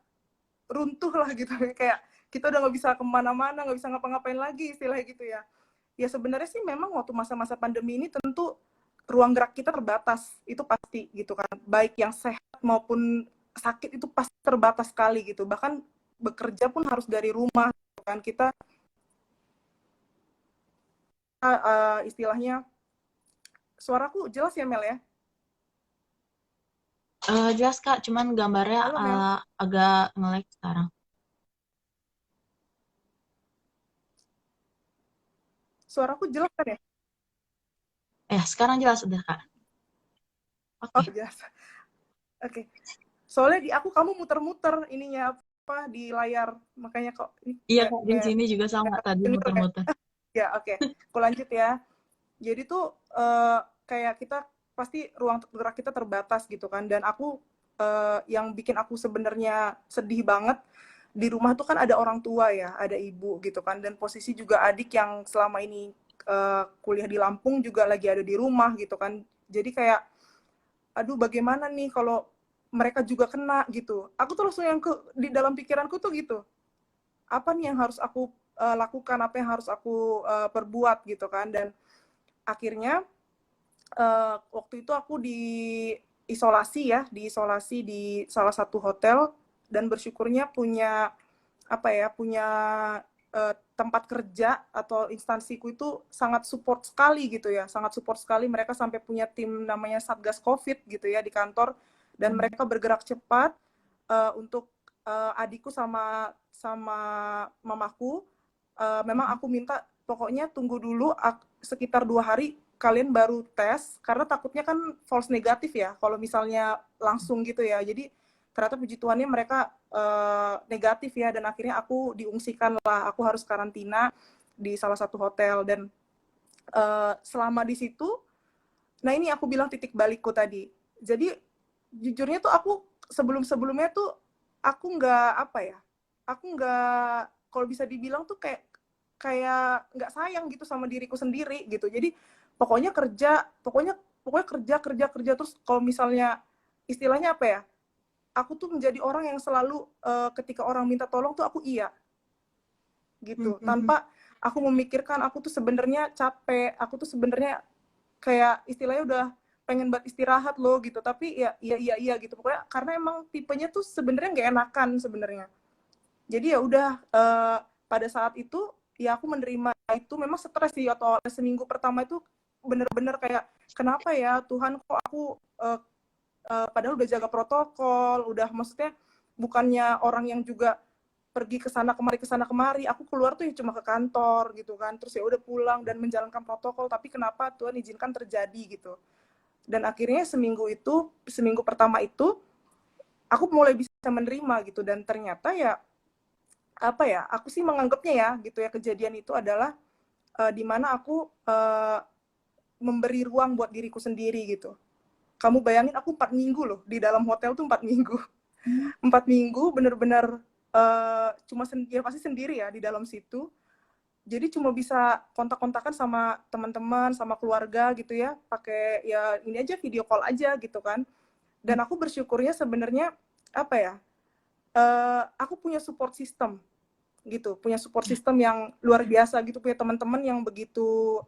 runtuh lah gitu, kayak kita udah nggak bisa kemana-mana, nggak bisa ngapa-ngapain lagi istilahnya gitu ya. Ya sebenarnya sih memang waktu masa-masa pandemi ini tentu ruang gerak kita terbatas, itu pasti gitu kan. Baik yang sehat maupun sakit itu pasti terbatas sekali gitu. Bahkan bekerja pun harus dari rumah gitu kan. Kita istilahnya, suaraku jelas ya Mel ya? Jelas, Kak. Cuman gambarnya Halo Mel, agak nge-lag sekarang. suaraku jelas kan ya? Sekarang jelas udah, Kak. Oh Oke. jelas. Oke. Soalnya di aku kamu muter-muter ininya apa di layar, makanya kok ini Iya, kayak Kak. Di kayak sini juga sama tadi junior ya. muter-muter. Ya oke, aku lanjut ya. Jadi tuh kayak kita pasti ruang gerak kita terbatas gitu kan, dan aku yang bikin aku sebenarnya sedih banget, di rumah tuh kan ada orang tua ya, ada ibu gitu kan, dan posisi juga adik yang selama ini kuliah di Lampung juga lagi ada di rumah gitu kan. Jadi kayak aduh bagaimana nih kalau mereka juga kena gitu. Aku tuh langsung yang di dalam pikiranku tuh gitu, apa nih yang harus aku lakukan, apa yang harus aku perbuat gitu kan. Dan akhirnya waktu itu aku diisolasi di salah satu hotel, dan bersyukurnya punya tempat kerja atau instansiku itu sangat support sekali gitu ya, sangat support sekali. Mereka sampai punya tim namanya Satgas Covid gitu ya di kantor, dan mereka bergerak cepat untuk adikku sama mamaku. Memang aku minta pokoknya tunggu dulu sekitar 2 hari kalian baru tes, karena takutnya kan false negatif ya kalau misalnya langsung gitu ya. Jadi ternyata puji Tuhannya mereka negatif ya, dan akhirnya aku diungsikan lah, aku harus karantina di salah satu hotel. Dan selama di situ, nah ini aku bilang titik balikku tadi. Jadi jujurnya tuh aku sebelumnya tuh aku nggak kalau bisa dibilang tuh kayak nggak sayang gitu sama diriku sendiri gitu. Jadi pokoknya kerja terus. Kalau misalnya istilahnya apa ya, aku tuh menjadi orang yang selalu ketika orang minta tolong tuh aku iya gitu, tanpa aku memikirkan aku tuh sebenarnya capek, aku tuh sebenarnya kayak istilahnya udah pengen buat istirahat loh gitu, tapi ya iya gitu pokoknya, karena emang tipenya tuh sebenarnya nggak enakan sebenarnya. Jadi ya udah pada saat itu ya aku menerima itu. Memang stres sih, atau seminggu pertama itu bener-bener kayak kenapa ya Tuhan, kok aku padahal udah jaga protokol, udah maksudnya bukannya orang yang juga pergi ke sana kemari, aku keluar tuh ya cuma ke kantor gitu kan, terus ya udah pulang dan menjalankan protokol, tapi kenapa Tuhan izinkan terjadi gitu. Dan akhirnya seminggu pertama itu aku mulai bisa menerima gitu. Dan ternyata ya aku sih menganggapnya ya gitu ya, kejadian itu adalah di mana aku memberi ruang buat diriku sendiri gitu. Kamu bayangin aku 4 minggu loh di dalam hotel tuh, 4 minggu. 4 minggu bener-bener cuma ya pasti sendiri ya di dalam situ. Jadi cuma bisa kontak-kontakan sama teman-teman, sama keluarga gitu ya, pakai ya ini aja, video call aja gitu kan. Dan aku bersyukurnya sebenarnya aku punya support system gitu, punya support system yang luar biasa gitu, punya teman-teman yang begitu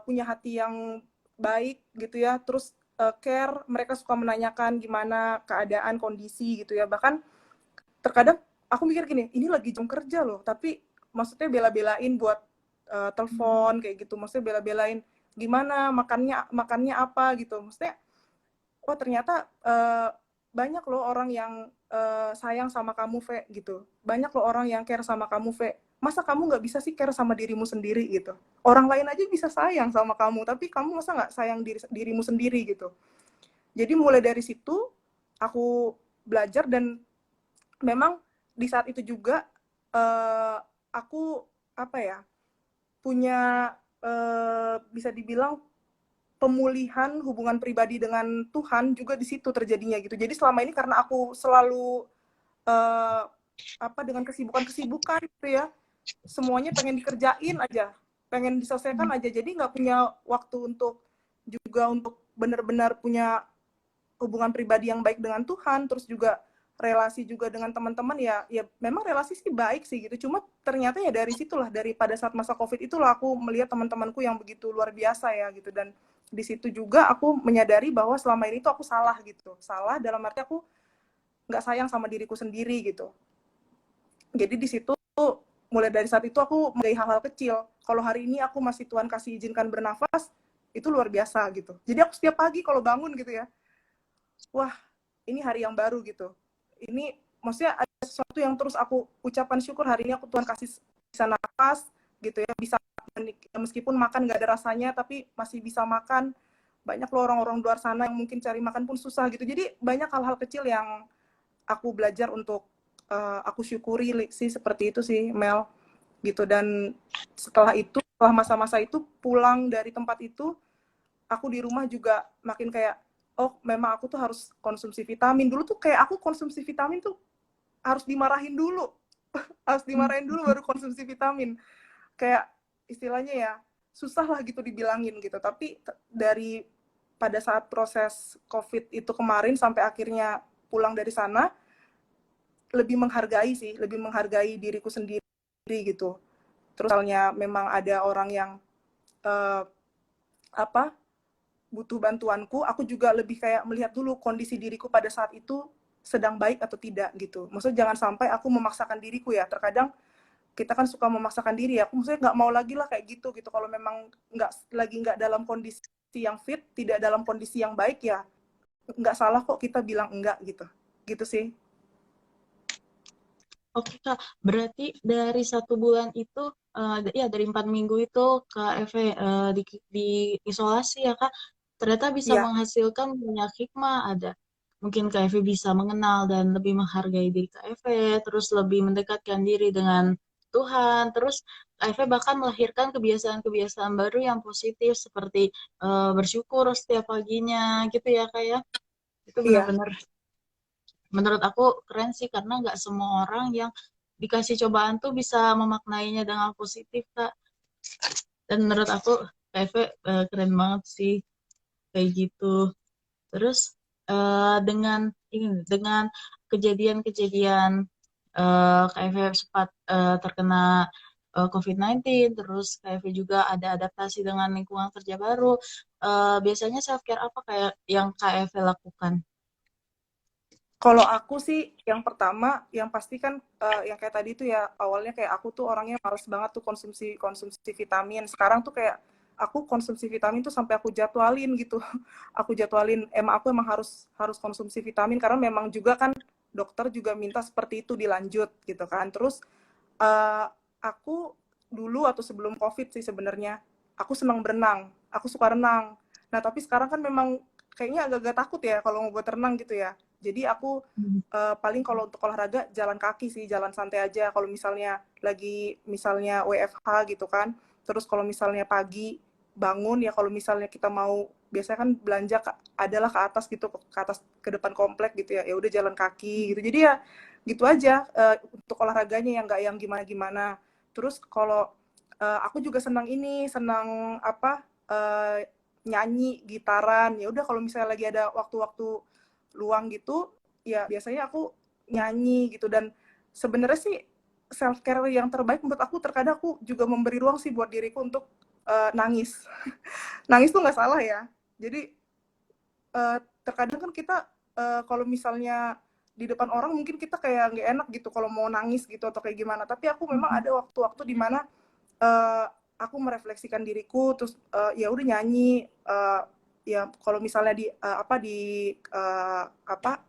punya hati yang baik gitu ya, terus care, mereka suka menanyakan gimana keadaan, kondisi gitu ya. Bahkan terkadang aku mikir gini, ini lagi jam kerja loh, tapi maksudnya bela-belain buat telepon kayak gitu, maksudnya bela-belain gimana makannya apa gitu. Maksudnya ternyata banyak loh orang yang sayang sama kamu, Ve, gitu. Banyak loh orang yang care sama kamu, Ve. Masa kamu nggak bisa sih care sama dirimu sendiri gitu? Orang lain aja bisa sayang sama kamu, tapi kamu masa nggak sayang dirimu sendiri gitu? Jadi mulai dari situ aku belajar. Dan memang di saat itu juga aku punya bisa dibilang pemulihan hubungan pribadi dengan Tuhan juga di situ terjadinya gitu. Jadi selama ini karena aku selalu dengan kesibukan gitu ya, semuanya pengen dikerjain aja, pengen diselesaikan aja, jadi nggak punya waktu untuk benar-benar punya hubungan pribadi yang baik dengan Tuhan. Terus juga relasi juga dengan teman-teman ya memang relasi sih baik sih gitu, cuma ternyata ya dari situlah, dari pada saat masa COVID itulah aku melihat teman-temanku yang begitu luar biasa ya gitu. Dan di situ juga aku menyadari bahwa selama ini tuh aku salah gitu, salah dalam arti aku nggak sayang sama diriku sendiri gitu. Jadi di situ mulai dari saat itu aku menghargai hal-hal kecil. Kalau hari ini aku masih Tuhan kasih izinkan bernafas, itu luar biasa gitu. Jadi aku setiap pagi kalau bangun gitu ya, wah ini hari yang baru gitu. Ini maksudnya ada sesuatu yang terus aku ucapkan syukur, hari ini aku Tuhan kasih bisa nafas gitu ya, bisa meskipun makan nggak ada rasanya tapi masih bisa makan. Banyak loh orang-orang luar sana yang mungkin cari makan pun susah gitu. Jadi banyak hal-hal kecil yang aku belajar untuk aku syukuri sih, seperti itu sih Mel gitu. Dan setelah masa-masa itu pulang dari tempat itu, aku di rumah juga makin kayak memang aku tuh harus konsumsi vitamin. Dulu tuh kayak aku konsumsi vitamin tuh harus dimarahin dulu harus dimarahin dulu baru konsumsi vitamin, kayak istilahnya ya susah lah gitu dibilangin gitu. Tapi dari pada saat proses COVID itu kemarin sampai akhirnya pulang dari sana, lebih menghargai diriku sendiri gitu. Terus misalnya memang ada orang yang uh, apa butuh bantuanku, aku juga lebih kayak melihat dulu kondisi diriku pada saat itu sedang baik atau tidak gitu. Maksudnya jangan sampai aku memaksakan diriku ya. Terkadang kita kan suka memaksakan diri ya. Aku maksudnya nggak mau lagi lah kayak gitu gitu. Kalau memang nggak dalam kondisi yang fit, tidak dalam kondisi yang baik ya, nggak salah kok kita bilang enggak gitu. Gitu sih. Oke Kak, berarti dari 1 bulan itu, ya dari 4 minggu itu Kak Eve di isolasi ya Kak, ternyata bisa Iya, menghasilkan banyak hikmah. Ada mungkin Kak Eve bisa mengenal dan lebih menghargai diri Kak Eve, terus lebih mendekatkan diri dengan Tuhan, terus Kak Eve bahkan melahirkan kebiasaan-kebiasaan baru yang positif seperti bersyukur setiap paginya gitu ya Kak ya. Itu iya, benar-benar menurut aku keren sih karena nggak semua orang yang dikasih cobaan tuh bisa memaknainya dengan positif Kak. Dan menurut aku PV keren banget sih kayak gitu. Terus dengan ini dengan kejadian-kejadian KFV sempat terkena COVID-19, terus KFV juga ada adaptasi dengan lingkungan kerja baru. Biasanya self care apa kayak yang KFV lakukan? kalau aku sih yang pertama, yang pasti kan yang kayak tadi tuh ya awalnya kayak aku tuh orangnya males banget tuh konsumsi konsumsi vitamin. Sekarang tuh kayak aku konsumsi vitamin tuh sampai aku jadwalin gitu. Aku jadwalin emang aku emang harus harus konsumsi vitamin karena memang juga kan dokter juga minta seperti itu dilanjut gitu kan. Terus uh, aku dulu atau sebelum COVID sih sebenarnya aku senang berenang. Aku suka renang. Nah, tapi sekarang kan memang kayaknya agak-agak takut ya kalau mau buat renang gitu ya. Jadi aku paling kalau untuk olahraga jalan kaki sih, jalan santai aja. Kalau misalnya lagi misalnya WFH gitu kan. Terus kalau misalnya pagi bangun ya kalau misalnya kita mau biasanya kan belanja adalah ke atas gitu ke atas ke depan komplek gitu ya. Ya udah jalan kaki gitu. Jadi ya gitu aja untuk olahraganya yang nggak yang gimana-gimana. Terus kalau aku juga senang apa nyanyi, gitaran. Ya udah kalau misalnya lagi ada waktu-waktu luang gitu, ya biasanya aku nyanyi gitu dan sebenarnya sih self care yang terbaik menurut aku terkadang aku juga memberi ruang sih buat diriku untuk nangis. Nangis tuh nggak salah ya. Jadi terkadang kan kita kalau misalnya di depan orang mungkin kita kayak nggak enak gitu kalau mau nangis gitu atau kayak gimana. Tapi aku memang ada waktu-waktu di mana uh, aku merefleksikan diriku terus ya udah nyanyi ya kalau misalnya apa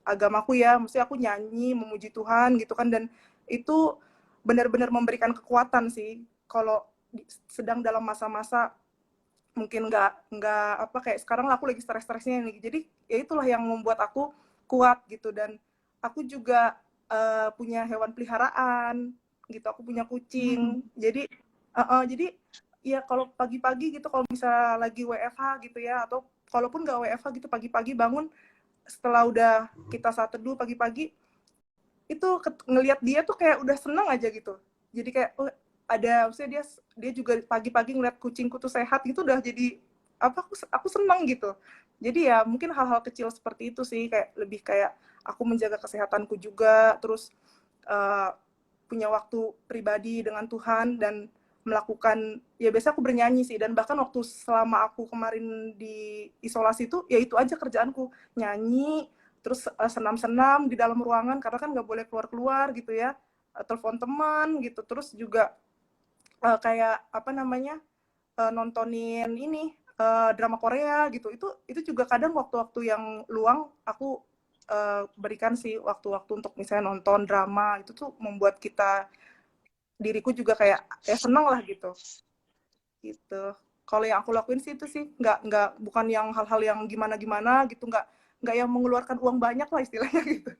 agamaku ya mesti aku nyanyi memuji Tuhan gitu kan dan itu benar-benar memberikan kekuatan sih kalau sedang dalam masa-masa mungkin nggak apa kayak sekarang aku lagi stres-stresnya nih jadi ya itulah yang membuat aku kuat gitu dan aku juga punya hewan peliharaan gitu aku punya kucing jadi ya kalau pagi-pagi gitu kalau bisa lagi WFH gitu ya atau kalaupun nggak WFH gitu pagi-pagi bangun setelah udah kita saat teduh pagi-pagi itu ngelihat dia tuh kayak udah seneng aja gitu jadi kayak oh, ada maksudnya dia juga pagi-pagi ngeliat kucingku tuh sehat gitu udah jadi apa aku seneng gitu jadi ya mungkin hal-hal kecil seperti itu sih kayak lebih kayak aku menjaga kesehatanku juga terus uh, punya waktu pribadi dengan Tuhan dan melakukan ya biasa aku bernyanyi sih dan bahkan waktu selama aku kemarin di isolasi itu aja kerjaanku nyanyi terus senam-senam di dalam ruangan karena kan nggak boleh keluar-keluar gitu ya telepon teman gitu terus juga kayak apa namanya nontonin ini drama Korea gitu itu juga kadang waktu-waktu yang luang aku berikan sih waktu-waktu untuk misalnya nonton drama itu tuh membuat diriku juga kayak ya seneng lah gitu kalau yang aku lakuin sih itu sih nggak bukan yang hal-hal yang gimana-gimana gitu nggak yang mengeluarkan uang banyak lah istilahnya gitu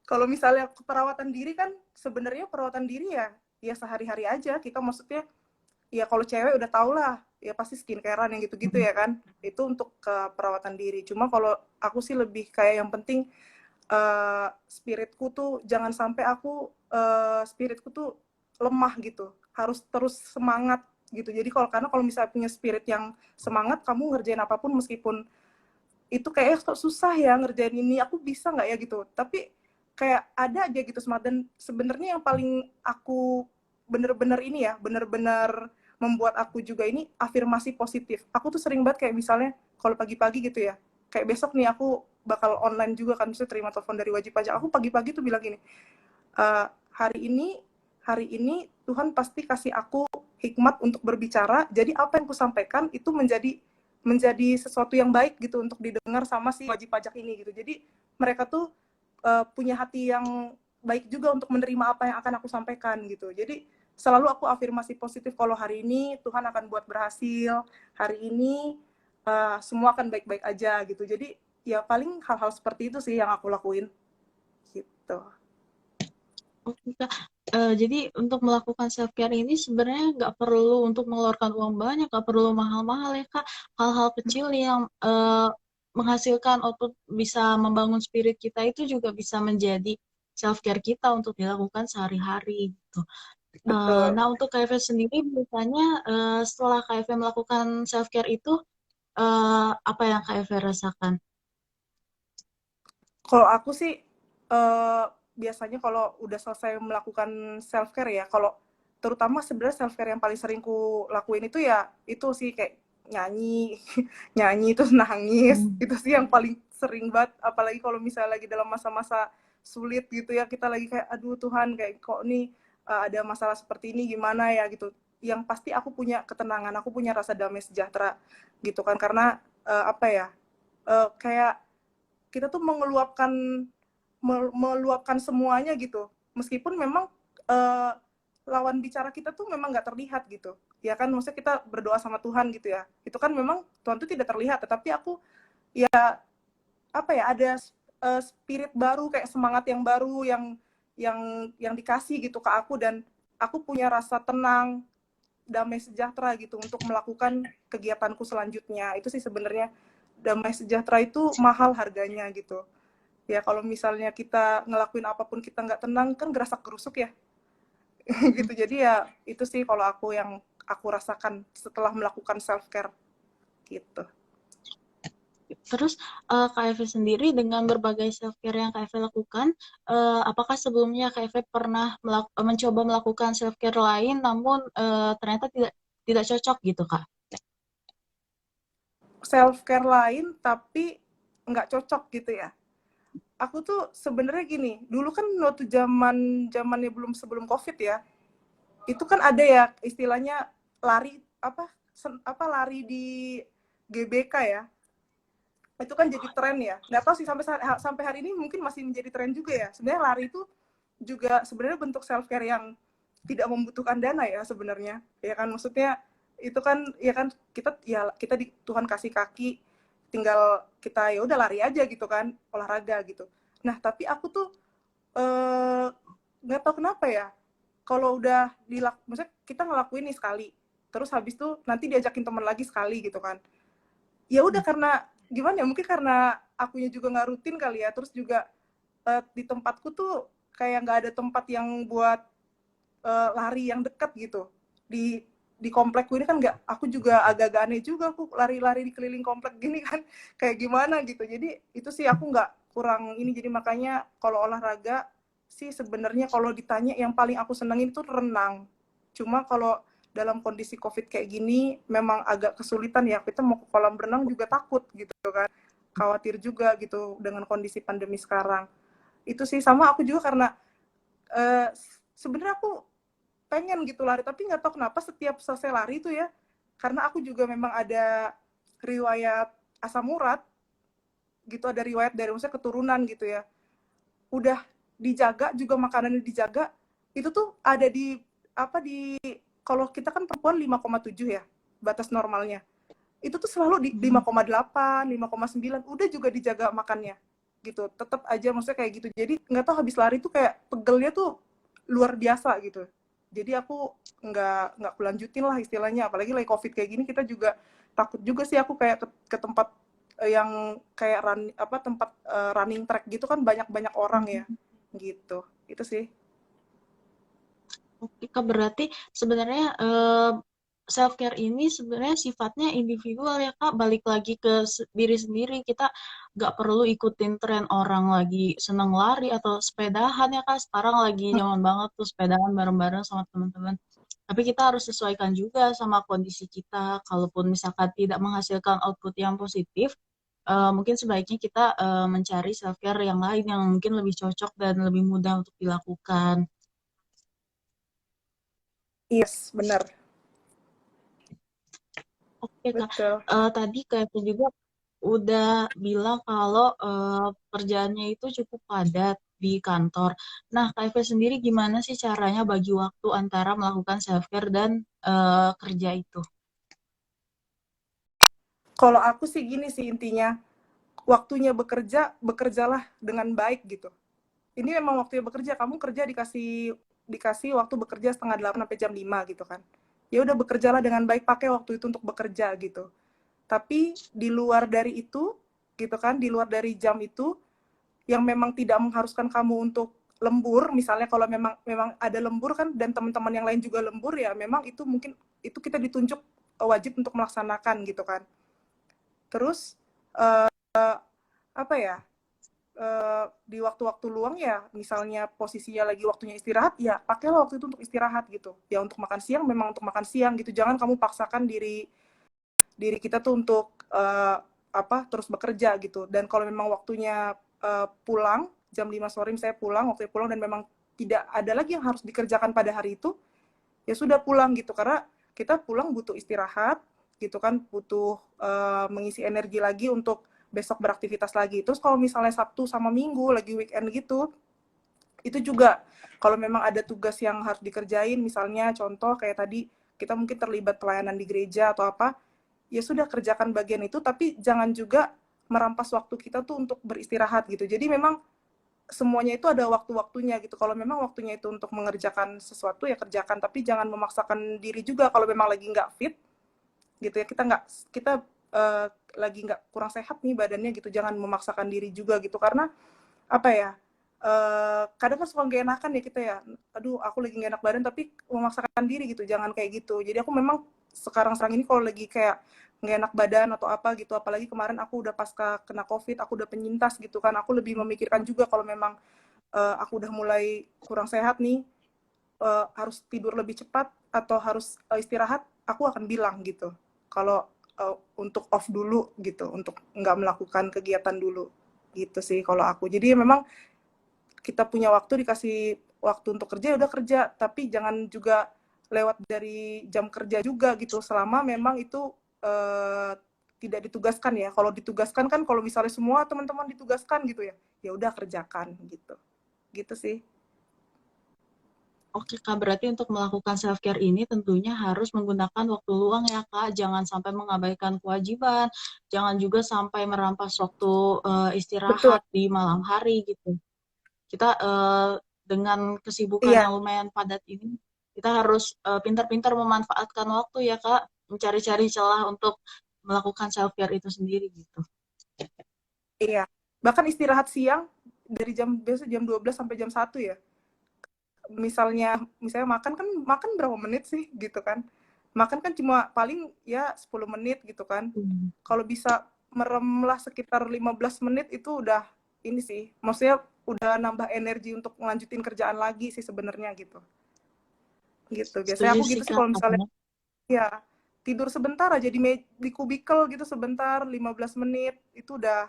kalau misalnya perawatan diri kan sebenarnya perawatan diri ya sehari-hari aja kita maksudnya ya kalau cewek udah tau lah ya pasti skincarean yang gitu-gitu ya kan itu untuk ke perawatan diri cuma kalau aku sih lebih kayak yang penting spiritku tuh jangan sampai spiritku tuh lemah gitu harus terus semangat gitu. Jadi karena kalau misalnya punya spirit yang semangat, kamu ngerjain apapun meskipun itu kayak kok susah ya ngerjain ini, aku bisa nggak ya gitu. Tapi kayak ada aja gitu semangat. Dan sebenarnya yang paling aku bener-bener ini ya, bener-bener membuat aku juga ini afirmasi positif. Aku tuh sering banget kayak misalnya kalau pagi-pagi gitu ya, kayak besok nih aku bakal online juga kan, bisa terima telepon dari wajib pajak. Aku pagi-pagi tuh bilang gini, "Eh, hari ini Tuhan pasti kasih aku hikmat untuk berbicara, jadi apa yang kusampaikan itu menjadi sesuatu yang baik gitu untuk didengar sama si wajib pajak ini gitu." Jadi mereka tuh punya hati yang baik juga untuk menerima apa yang akan aku sampaikan gitu. Jadi selalu aku afirmasi positif kalau hari ini Tuhan akan buat berhasil, hari ini semua akan baik-baik aja gitu. Jadi ya paling hal-hal seperti itu sih yang aku lakuin gitu. Oke, Kak. Jadi untuk melakukan self care ini sebenarnya nggak perlu untuk mengeluarkan uang banyak, nggak perlu mahal-mahal ya Kak. Hal-hal kecil yang menghasilkan output bisa membangun spirit kita itu juga bisa menjadi self care kita untuk dilakukan sehari-hari gitu. Betul. Nah untuk KFV sendiri biasanya setelah KFV melakukan self care itu apa yang KFV rasakan? Kalau aku sih biasanya kalau udah selesai melakukan self care ya, kalau terutama sebenarnya self care yang paling sering ku lakuin itu ya itu sih kayak nyanyi, nyanyi terus nangis. Hmm. Itu sih yang paling sering banget, apalagi kalau misalnya lagi dalam masa-masa sulit gitu ya, kita lagi kayak aduh Tuhan kayak kok nih ada masalah seperti ini gimana ya gitu. Yang pasti aku punya ketenangan, aku punya rasa damai sejahtera gitu kan, karena apa ya? Kayak kita tuh meluapkan semuanya gitu, meskipun memang uh, lawan bicara kita tuh memang nggak terlihat gitu ya kan, maksudnya kita berdoa sama Tuhan gitu ya, itu kan memang Tuhan tuh tidak terlihat, tetapi aku ya apa ya, ada spirit baru, kayak semangat yang baru yang dikasih gitu ke aku, dan aku punya rasa tenang, damai sejahtera gitu untuk melakukan kegiatanku selanjutnya. Itu sih sebenarnya damai sejahtera itu mahal harganya gitu ya. Kalau misalnya kita ngelakuin apapun kita nggak tenang kan gerasak gerusuk ya. Gitu. Jadi ya itu sih kalau aku yang aku rasakan setelah melakukan self care gitu. Terus KFV sendiri dengan berbagai self care yang KFV lakukan, apakah sebelumnya KFV pernah mencoba melakukan self care lain, namun ternyata tidak cocok gitu Kak? Self care lain tapi nggak cocok gitu ya. Aku tuh sebenarnya gini, dulu kan waktu zamannya sebelum COVID ya, itu kan ada ya istilahnya lari lari di GBK ya. Itu kan jadi tren ya. Nggak tahu sih sampai hari ini mungkin masih menjadi tren juga ya. Sebenarnya lari itu juga sebenarnya bentuk self care yang tidak membutuhkan dana ya sebenarnya. Ya kan, maksudnya itu kan kita di Tuhan kasih kaki, tinggal kita ya udah lari aja gitu kan, olahraga gitu. Nah, tapi aku tuh nggak tahu kenapa ya, kalau udah maksudnya kita ngelakuin nih sekali, terus habis tuh nanti diajakin teman lagi sekali gitu kan, ya udah, karena gimana ya, mungkin karena akunya juga nggak rutin kali ya, terus juga di tempatku tuh kayak nggak ada tempat yang buat lari yang dekat gitu di komplekku ini kan. Nggak, aku juga agak-agak aneh juga, aku lari-lari di keliling komplek gini kan, kayak gimana gitu. Jadi itu sih aku nggak kurang ini, jadi makanya kalau olahraga sih sebenarnya kalau ditanya yang paling aku senengin itu renang. Cuma kalau dalam kondisi COVID kayak gini memang agak kesulitan ya, kita mau ke kolam renang juga takut gitu kan, khawatir juga gitu dengan kondisi pandemi sekarang. Itu sih, sama aku juga karena uh, sebenarnya aku pengen gitu lari, tapi nggak tahu kenapa setiap selesai lari itu ya, karena aku juga memang ada riwayat asam urat gitu, ada riwayat dari maksudnya keturunan gitu ya, udah dijaga juga makanannya dijaga, itu tuh ada di kalau kita kan perempuan 5,7 ya batas normalnya, itu tuh selalu di 5,8, 5,9, udah juga dijaga makannya gitu, tetap aja maksudnya kayak gitu. Jadi nggak tahu habis lari tuh kayak pegelnya tuh luar biasa gitu. Jadi aku nggak lanjutin lah istilahnya, apalagi lagi COVID kayak gini, kita juga takut juga sih aku kayak ke tempat yang kayak tempat running track gitu kan, banyak orang ya gitu. Itu sih. Oke Kak, berarti sebenarnya self care ini sebenarnya sifatnya individual ya Kak, balik lagi ke diri sendiri. Kita nggak perlu ikutin tren orang lagi seneng lari atau sepedahan ya Kak. Sekarang lagi zaman banget tuh sepedahan bareng-bareng sama teman-teman. Tapi kita harus sesuaikan juga sama kondisi kita. Kalaupun misalkan tidak menghasilkan output yang positif, mungkin sebaiknya kita mencari self care yang lain yang mungkin lebih cocok dan lebih mudah untuk dilakukan. Yes, benar. Oke Kak, Betul. tadi Kak Evi juga udah bilang kalau kerjaannya itu cukup padat di kantor. Nah, Kak Evi sendiri gimana sih caranya bagi waktu antara melakukan self care dan kerja itu? Kalau aku sih gini sih intinya, waktunya bekerja, bekerjalah dengan baik gitu. Ini memang waktunya bekerja, kamu kerja dikasih waktu bekerja setengah 8 sampai jam 5 gitu kan. Ya udah bekerjalah dengan baik, pakai waktu itu untuk bekerja gitu. Tapi di luar dari itu gitu kan, di luar dari jam itu yang memang tidak mengharuskan kamu untuk lembur, misalnya kalau memang memang ada lembur kan dan teman-teman yang lain juga lembur ya, memang itu mungkin itu kita ditunjuk wajib untuk melaksanakan gitu kan. Terus apa ya? Di waktu-waktu luang ya, misalnya posisinya lagi waktunya istirahat, ya pakailah waktu itu untuk istirahat gitu. Ya untuk makan siang memang untuk makan siang gitu. Jangan kamu paksakan diri diri kita tuh untuk terus bekerja gitu. Dan kalau memang waktunya pulang jam 5 sore saya pulang, waktunya pulang dan memang tidak ada lagi yang harus dikerjakan pada hari itu, ya sudah pulang gitu. Karena kita pulang butuh istirahat gitu kan, butuh mengisi energi lagi untuk besok beraktivitas lagi. Terus kalau misalnya Sabtu sama Minggu lagi weekend gitu, itu juga kalau memang ada tugas yang harus dikerjain, misalnya contoh kayak tadi kita mungkin terlibat pelayanan di gereja atau apa, ya sudah kerjakan bagian itu, tapi jangan juga merampas waktu kita tuh untuk beristirahat gitu. Jadi memang semuanya itu ada waktu-waktunya gitu. Kalau memang waktunya itu untuk mengerjakan sesuatu ya kerjakan, tapi jangan memaksakan diri juga kalau memang lagi nggak fit gitu ya. Kita uh, lagi nggak kurang sehat nih badannya gitu. Jangan memaksakan diri juga gitu karena apa ya? Kadang kan suka gak enakan ya kita ya. Aduh, aku lagi gak enak badan tapi memaksakan diri gitu. Jangan kayak gitu. Jadi aku memang sekarang ini kalau lagi kayak nggak enak badan atau apa gitu, apalagi kemarin aku udah pasca kena COVID, aku udah penyintas gitu kan, aku lebih memikirkan juga kalau memang aku udah mulai kurang sehat nih, harus tidur lebih cepat atau harus istirahat, aku akan bilang gitu. Kalau untuk off dulu gitu, untuk nggak melakukan kegiatan dulu gitu sih kalau aku. Jadi memang kita punya waktu, dikasih waktu untuk kerja ya udah kerja, tapi jangan juga lewat dari jam kerja juga gitu selama memang itu tidak ditugaskan ya. Kalau ditugaskan kan kalau misalnya semua teman-teman ditugaskan gitu ya, ya udah kerjakan gitu. Gitu sih. Oke Kak, berarti untuk melakukan self care ini tentunya harus menggunakan waktu luang ya Kak. Jangan sampai mengabaikan kewajiban, jangan juga sampai merampas waktu Betul. istirahat di malam hari gitu. Kita dengan kesibukan Iya, yang lumayan padat ini, kita harus pintar-pintar memanfaatkan waktu ya Kak, mencari-cari celah untuk melakukan self care itu sendiri gitu. iya. Bahkan istirahat siang dari biasa jam 12 sampai jam 1 ya. Misalnya makan berapa menit sih gitu kan. Makan kan cuma paling ya 10 menit gitu kan. Hmm. Kalau bisa meremlah sekitar 15 menit itu udah ini sih. Maksudnya udah nambah energi untuk ngelanjutin kerjaan lagi sih sebenarnya gitu. Gitu. Biasanya Setuju aku sih gitu sih Kak, kalau misalnya katanya. ya tidur sebentar aja di kubikel gitu sebentar 15 menit itu udah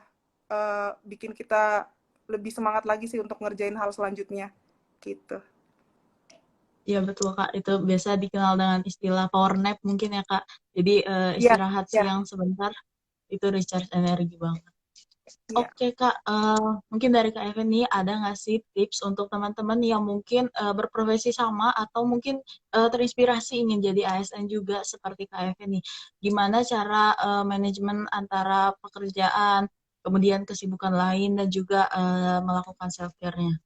bikin kita lebih semangat lagi sih untuk ngerjain hal selanjutnya gitu. Iya betul Kak, itu biasa dikenal dengan istilah power nap mungkin ya Kak. Jadi Iya, istirahat ya, siang sebentar, itu recharge energi banget. iya. Oke Kak, mungkin dari Kak Evan nih ada nggak sih tips untuk teman-teman yang mungkin berprofesi sama atau mungkin terinspirasi ingin jadi ASN juga seperti Kak Evan nih. Gimana cara manajemen antara pekerjaan, kemudian kesibukan lain dan juga melakukan self care-nya?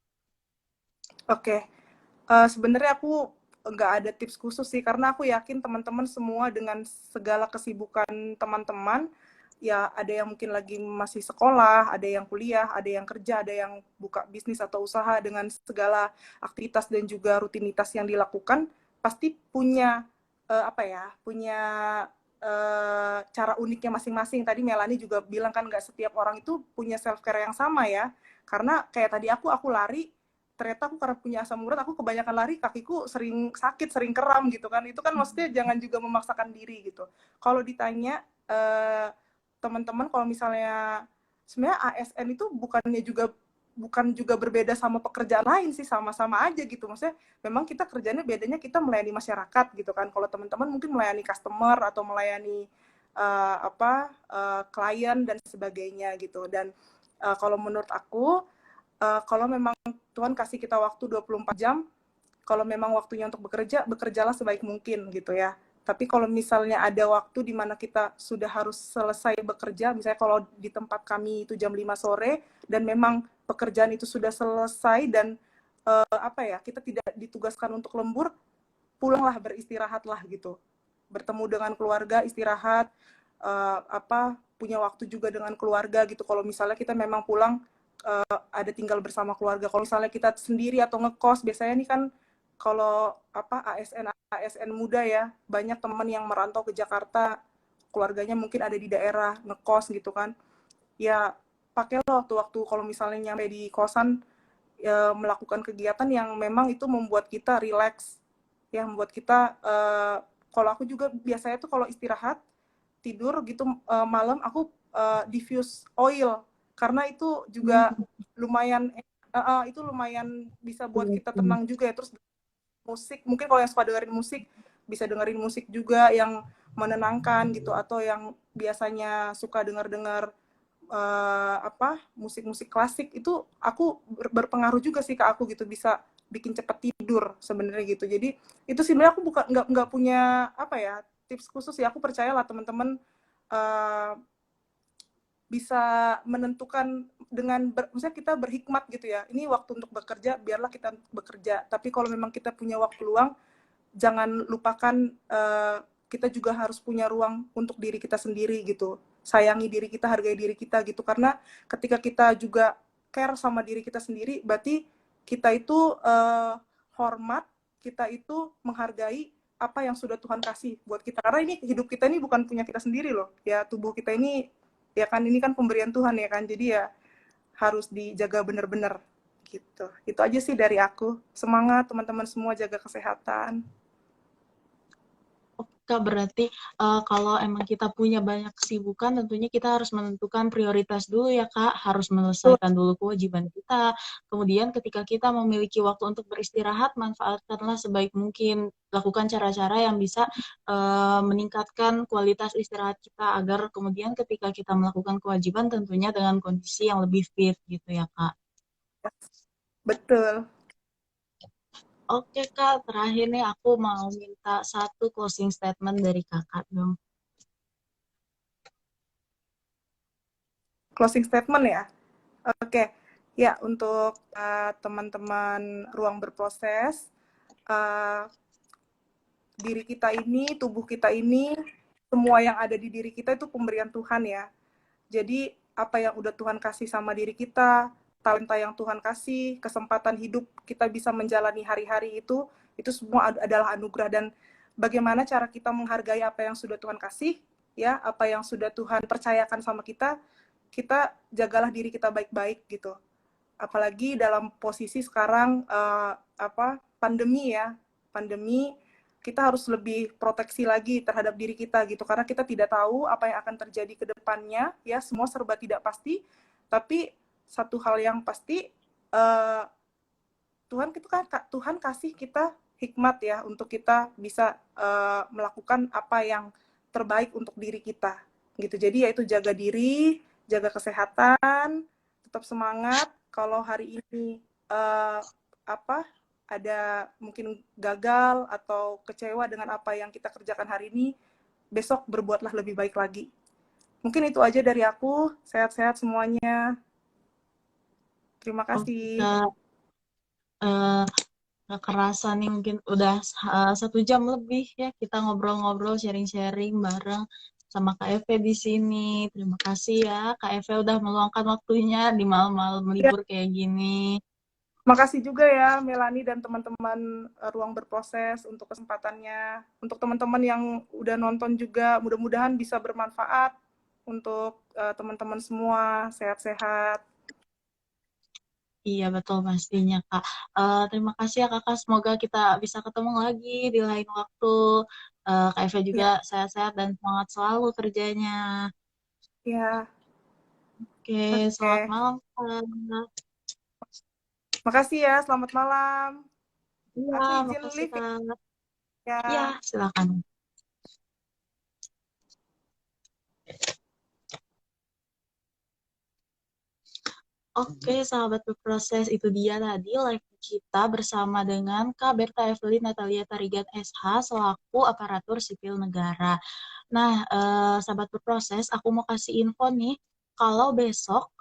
Oke. Sebenarnya aku nggak ada tips khusus sih, karena aku yakin teman-teman semua dengan segala kesibukan teman-teman, ya ada yang mungkin lagi masih sekolah, ada yang kuliah, ada yang kerja, ada yang buka bisnis atau usaha dengan segala aktivitas dan juga rutinitas yang dilakukan, pasti punya apa ya, punya cara uniknya masing-masing. Tadi Melanie juga bilang kan nggak setiap orang itu punya self care yang sama ya. Karena kayak tadi aku lari, ternyata aku karena punya asam urat, aku kebanyakan lari, kakiku sering sakit, sering kram gitu kan. Itu kan maksudnya jangan juga memaksakan diri gitu. Kalau ditanya teman-teman, kalau misalnya sebenarnya ASN itu bukan juga berbeda sama pekerjaan lain sih, sama-sama aja gitu. Maksudnya memang kita kerjanya bedanya kita melayani masyarakat gitu kan. Kalau teman-teman mungkin melayani customer atau melayani klien dan sebagainya gitu. Dan kalau menurut aku kalau memang Tuhan kasih kita waktu 24 jam, kalau memang waktunya untuk bekerja, bekerjalah sebaik mungkin gitu ya. Tapi kalau misalnya ada waktu di mana kita sudah harus selesai bekerja, misalnya kalau di tempat kami itu jam 5 sore, dan memang pekerjaan itu sudah selesai, dan kita tidak ditugaskan untuk lembur, pulanglah, beristirahatlah gitu. Bertemu dengan keluarga, istirahat, punya waktu juga dengan keluarga gitu. Kalau misalnya kita memang pulang, ada tinggal bersama keluarga. Kalau misalnya kita sendiri atau ngekos, biasanya nih kan kalau ASN muda ya, banyak teman yang merantau ke Jakarta, keluarganya mungkin ada di daerah, ngekos gitu kan. Ya pakailah waktu-waktu kalau misalnya nyampe di kosan, ya, melakukan kegiatan yang memang itu membuat kita relax, ya, membuat kita kalau aku juga biasanya tuh kalau istirahat tidur gitu malam, aku diffuse oil, karena itu juga lumayan itu lumayan bisa buat kita tenang juga ya. Terus musik, mungkin kalau yang suka dengerin musik bisa dengerin musik juga yang menenangkan gitu, atau yang biasanya suka dengar musik-musik klasik, itu aku berpengaruh juga sih ke aku gitu, bisa bikin cepet tidur sebenarnya gitu. Jadi itu sebenarnya aku bukan nggak punya tips khusus ya. Aku percayalah teman-teman uh, bisa menentukan dengan misalnya kita berhikmat gitu ya. Ini waktu untuk bekerja, biarlah kita bekerja. Tapi kalau memang kita punya waktu luang, jangan lupakan kita juga harus punya ruang untuk diri kita sendiri gitu. Sayangi diri kita, hargai diri kita gitu. Karena ketika kita juga care sama diri kita sendiri, berarti kita itu hormat, kita itu menghargai apa yang sudah Tuhan kasih buat kita. Karena ini hidup kita ini bukan punya kita sendiri loh. Ya, tubuh kita ini ya kan, ini kan pemberian Tuhan ya kan. Jadi ya harus dijaga benar-benar gitu. Itu aja sih dari aku. Semangat teman-teman semua, jaga kesehatan. Kak, berarti kalau emang kita punya banyak kesibukan, tentunya kita harus menentukan prioritas dulu ya Kak, harus menyelesaikan dulu kewajiban kita. Kemudian ketika kita memiliki waktu untuk beristirahat, manfaatkanlah sebaik mungkin. Lakukan cara-cara yang bisa meningkatkan kualitas istirahat kita, agar kemudian ketika kita melakukan kewajiban, tentunya dengan kondisi yang lebih fit gitu ya Kak. Betul. Oke Kak, terakhir nih aku mau minta satu closing statement dari Kakak dong. Closing statement ya. Oke. Ya, untuk teman-teman ruang berproses, diri kita ini, tubuh kita ini, semua yang ada di diri kita itu pemberian Tuhan ya. Jadi apa yang udah Tuhan kasih sama diri kita, talenta yang Tuhan kasih, kesempatan hidup kita bisa menjalani hari-hari itu semua adalah anugerah. Dan bagaimana cara kita menghargai apa yang sudah Tuhan kasih, ya, apa yang sudah Tuhan percayakan sama kita jagalah diri kita baik-baik gitu. Apalagi dalam posisi sekarang pandemi ya, pandemi, kita harus lebih proteksi lagi terhadap diri kita gitu, karena kita tidak tahu apa yang akan terjadi ke depannya ya. Semua serba tidak pasti, tapi satu hal yang pasti, Tuhan kasih kita hikmat ya, untuk kita bisa melakukan apa yang terbaik untuk diri kita gitu. Jadi yaitu jaga diri, jaga kesehatan, tetap semangat. Kalau hari ini ada mungkin gagal atau kecewa dengan apa yang kita kerjakan hari ini, besok berbuatlah lebih baik lagi. Mungkin itu aja dari aku. Sehat-sehat semuanya. Terima kasih. Gak kerasa nih, mungkin udah 1 jam lebih ya kita ngobrol-ngobrol, sharing-sharing bareng sama Kak Eve di sini. Terima kasih ya Kak Eve udah meluangkan waktunya di malam-malam libur kayak gini. Makasih juga ya Melani dan teman-teman Ruang Berproses untuk kesempatannya. Untuk teman-teman yang udah nonton juga, mudah-mudahan bisa bermanfaat untuk teman-teman semua. Sehat-sehat. Iya betul pastinya Kak. Terima kasih ya Kakak. Semoga kita bisa ketemu lagi di lain waktu. Kak Eva juga Ya, sehat-sehat dan semangat selalu kerjanya. ya. Oke, selamat Oke. malam Kak. Makasih ya. Selamat malam. Iya, Aku izin makasih live Kak. Iya, ya. silakan. Oke, sahabat berproses, itu dia tadi live kita bersama dengan Kak Berta Evelyn Natalia Tarigan SH selaku aparatur sipil negara. Nah, sahabat berproses, aku mau kasih info nih, kalau besok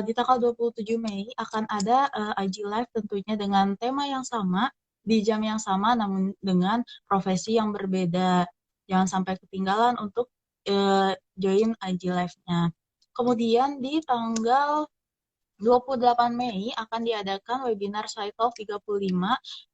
di tanggal 27 Mei akan ada IG Live tentunya dengan tema yang sama, di jam yang sama, namun dengan profesi yang berbeda. Jangan sampai ketinggalan untuk join IG Live-nya. Kemudian di tanggal 28 Mei akan diadakan webinar Sci-Talk 35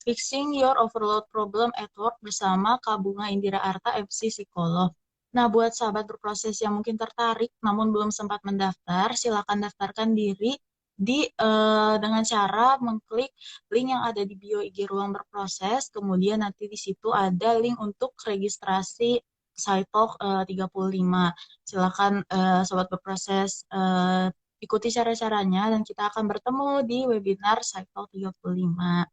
Fixing Your Overload Problem at Work bersama Kak Bunga Indira Arta MC Psikolog. Nah, buat sahabat berproses yang mungkin tertarik namun belum sempat mendaftar, silakan daftarkan diri dengan cara mengklik link yang ada di bio IG Ruang Berproses, kemudian nanti di situ ada link untuk registrasi Sci-Talk 35. Silakan sobat berproses ikuti cara-caranya dan kita akan bertemu di webinar Cycle 35.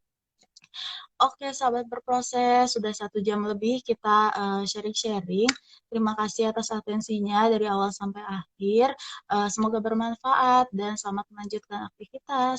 Oke, sahabat berproses, sudah 1 jam lebih kita sharing-sharing. Terima kasih atas atensinya dari awal sampai akhir. Semoga bermanfaat dan selamat melanjutkan aktivitas.